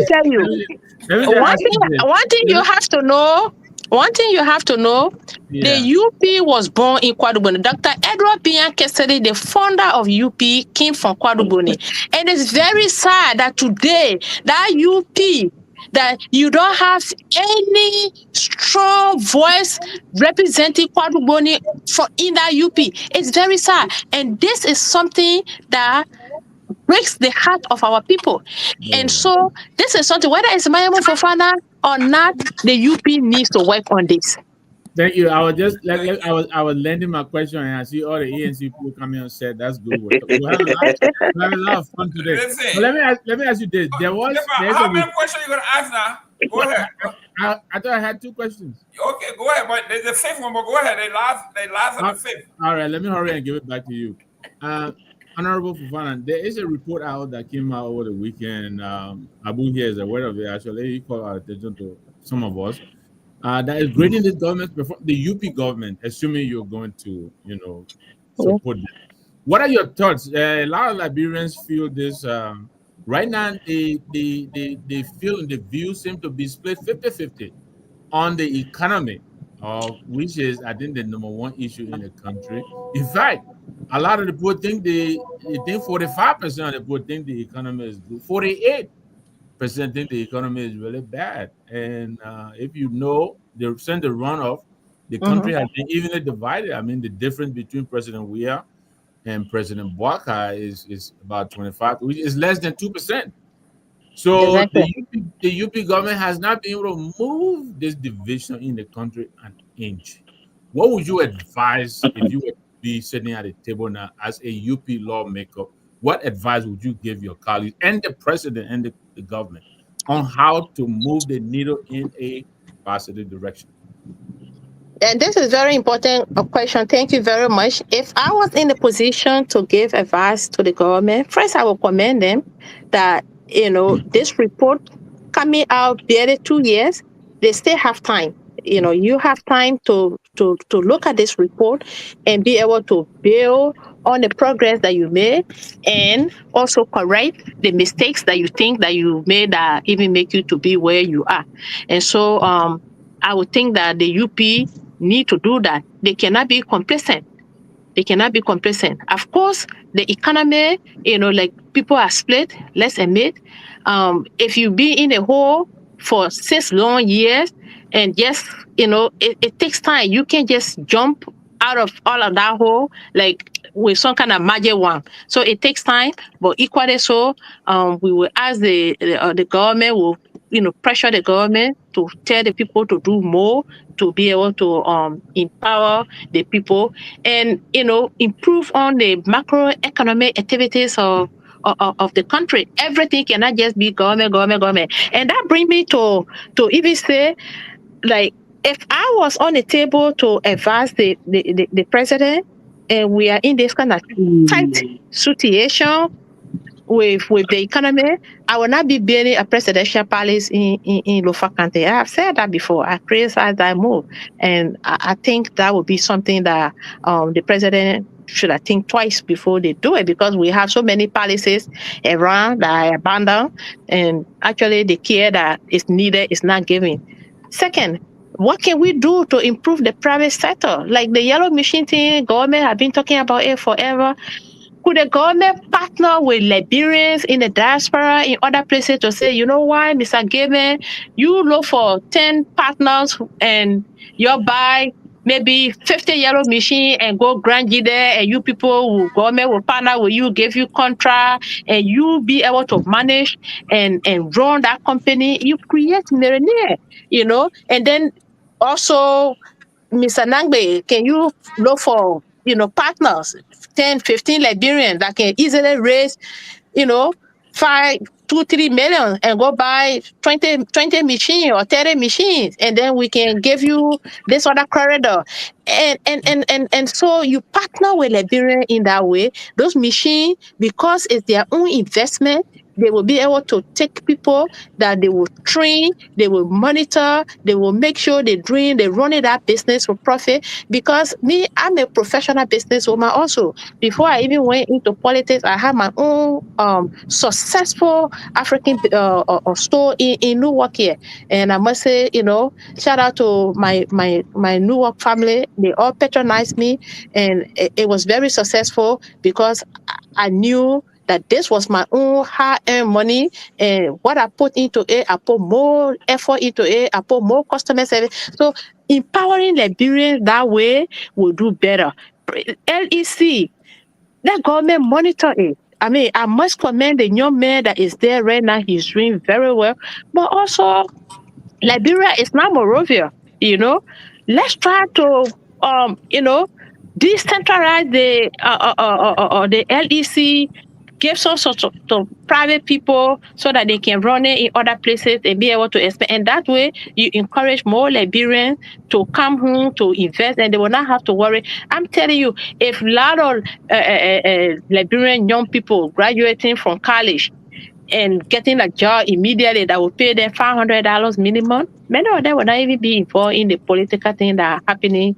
tell you. One thing you have to know. One thing you have to know, the UP was born in Kwaduboni. Dr. Edward Bian Kesedi, the founder of UP, came from Kwaduboni. And it's very sad that today, that UP, that you don't have any strong voice representing Kwaduboni in that UP. It's very sad. And this is something that breaks the heart of our people. And so this is something, whether it's Myean Fofana or not, the UP needs to work on this. Thank you. I was just I was landing my question, and I see all the ANC people coming and said that's good. We're having a lot of fun today. But let me ask you this: how many questions you gonna ask now? Go ahead. I thought I had 2 questions. Okay, go ahead. But there's the 5th one. But go ahead. They last on the 5th. All right. Let me hurry and give it back to you. Honorable Fofana, there is a report out that came out over the weekend. Abu here is aware of it. Actually, he called our attention to some of us. That is grading this government, the UP government, assuming you're going to, support them. What are your thoughts? A lot of Liberians feel this. Right now, they feel the views seem to be split 50-50 on the economy, which is, I think, the #1 issue in the country. In fact, a lot of the people think 45% of the people think the economy is good. 48% think the economy is really bad. And if you know, the since the runoff, the country has been evenly divided. I mean, the difference between President Weah and President Bouaka is about 25, which is less than 2%. So exactly. the UP government has not been able to move this division in the country an inch. What would you advise if you were to be sitting at a table now as a UP lawmaker? What advice would you give your colleagues and the president and the government on how to move the needle in a positive direction? And this is very important question. Thank you very much. If I was in the position to give advice to the government, first I will commend them that, this report coming out barely 2 years, they still have time. You have time to look at this report and be able to build on the progress that you made and also correct the mistakes that you think that you made that even make you to be where you are. And so I would think that the UP need to do that. They cannot be complacent. They cannot be complacent. Of course, the economy, like people are split, let's admit. If you be in a hole for 6 long years and just, it takes time. You can't just jump out of all of that hole like with some kind of magic wand. So it takes time, but equally so, we will ask the government will, pressure the government to tell the people to do more, to be able to empower the people and, improve on the macroeconomic activities of the country. Everything cannot just be government. And that brings me to even say, like, if I was on the table to advise the president, and we are in this kind of tight situation with the economy, I will not be building a presidential palace in Lofa County. I have said that before. I criticize that move. And I think that would be something that the president should think twice before they do it, because we have so many palaces around that are abandoned, and actually the care that is needed is not given. Second, what can we do to improve the private sector? Like the yellow machine thing, government have been talking about it forever. Could the government partner with Liberians in the diaspora in other places to say, you know what, Mr. Gavin, you look for 10 partners and you buy maybe 50 yellow machine and go grant you there, and you people, government will partner with you, give you contract, and you be able to manage and run that company. You create millionaire, and then also, Mr. Nangbe, can you look for, partners, 10, 15 Liberians that can easily raise, 2-3 million and go buy 20 machines or 30 machines, and then we can give you this other corridor. And so you partner with Liberian in that way. Those machines, because it's their own investment, they will be able to take people that they will train, they will monitor, they will make sure they're running that business for profit. Because me, I'm a professional businesswoman also. Before I even went into politics, I had my own successful African store in Newark here. And I must say, shout out to my Newark family. They all patronized me, and it was very successful because I knew that this was my own hard-earned money, and what I put into it, I put more effort into it, I put more customer service. So empowering Liberians that way will do better. LEC, that government monitor it. I mean, I must commend the young man that is there right now. He's doing very well. But also, Liberia is not Morovia, Let's try to, decentralize the LEC, give some sort of to private people so that they can run it in other places and be able to expand. And that way, you encourage more Liberians to come home to invest, and they will not have to worry. I'm telling you, if a lot of Liberian young people graduating from college and getting a job immediately that will pay them $500 minimum, many of them will not even be involved in the political thing that are happening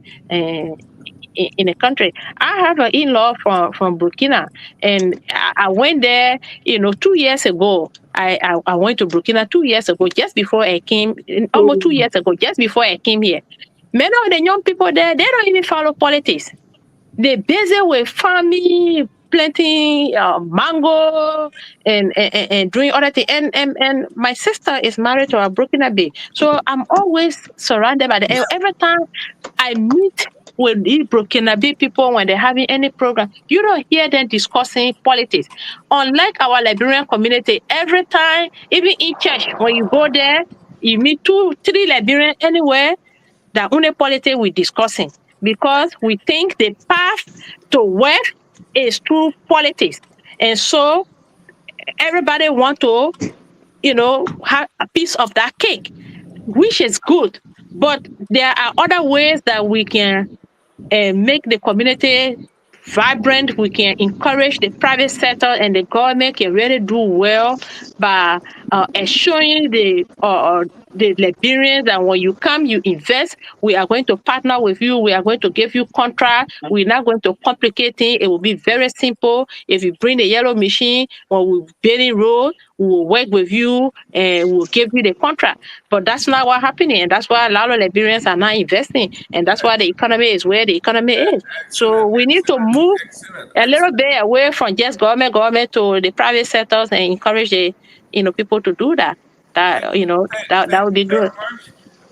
in the country. I have an in-law from Burkina, and I went there, 2 years ago. I went to Burkina 2 years ago, just before I came, almost 2 years ago, just before I came here. Many of the young people there, they don't even follow politics. They're busy with farming, planting mango, and doing other things. And my sister is married to a Burkinabe, so I'm always surrounded by them. Every time I meet with these Burkinabe people when they're having any program, you don't hear them discussing politics. Unlike our Liberian community, every time, even in church, when you go there, you meet 2-3 Liberians anywhere, that only politics we're discussing, because we think the path to wealth is through politics. And so everybody want to, have a piece of that cake, which is good. But there are other ways that we can make the community vibrant. We can encourage the private sector, and the government can really do well by ensuring the the Liberians, and when you come, you invest. We are going to partner with you. We are going to give you contract. We're not going to complicate things. It will be very simple. If you bring the yellow machine, when we building road, we will work with you and we'll give you the contract. But that's not what's happening, and that's why a lot of Liberians are not investing, and that's why the economy is where the economy is. So we need to move a little bit away from just government to the private sectors and encourage the people to do that. That that would be good.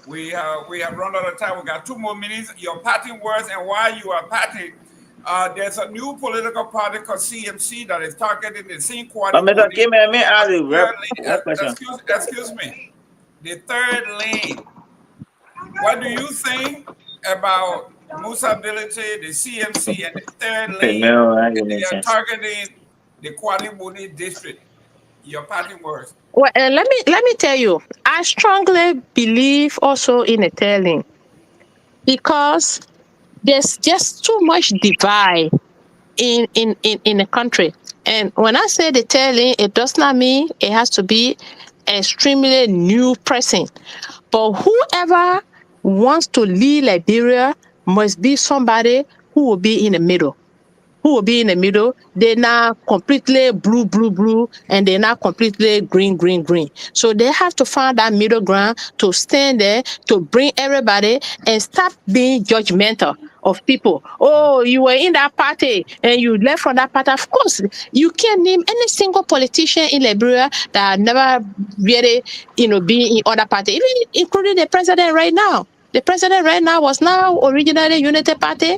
We have run out of time. We got 2 more minutes. Your parting words, and while you are parting, there's a new political party called CMC that is targeting the same quality. Mr. Kim, let me ask you a question. Excuse me. The third lane. What do you think about Musa ability, the CMC, and the third lane? They are targeting the Kwani district. Your parting words. Well, let me tell you, I strongly believe also in a telling, because there's just too much divide in the country. And when I say the telling, it does not mean it has to be extremely new person. But whoever wants to lead Liberia must be somebody who will be in the middle. They're not completely blue, and they're not completely green. So they have to find that middle ground to stand there, to bring everybody and stop being judgmental of people. Oh, you were in that party and you left from that party. Of course, you can't name any single politician in Liberia that never really, been in other party, even including the president right now. The president right now was now originally Unity Party.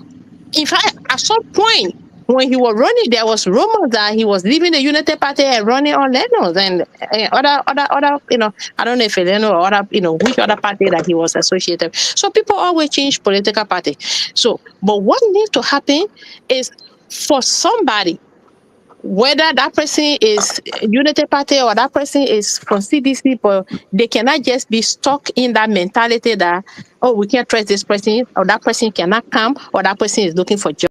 In fact, at some point, when he was running, there was rumors that he was leaving the Unity Party and running on Leno's and other, I don't know if Leno or other, which other party that he was associated. So people always change political party. So, but what needs to happen is for somebody, whether that person is Unity Party or that person is from CDC, but they cannot just be stuck in that mentality that, oh, we can't trust this person, or that person cannot come, or that person is looking for job.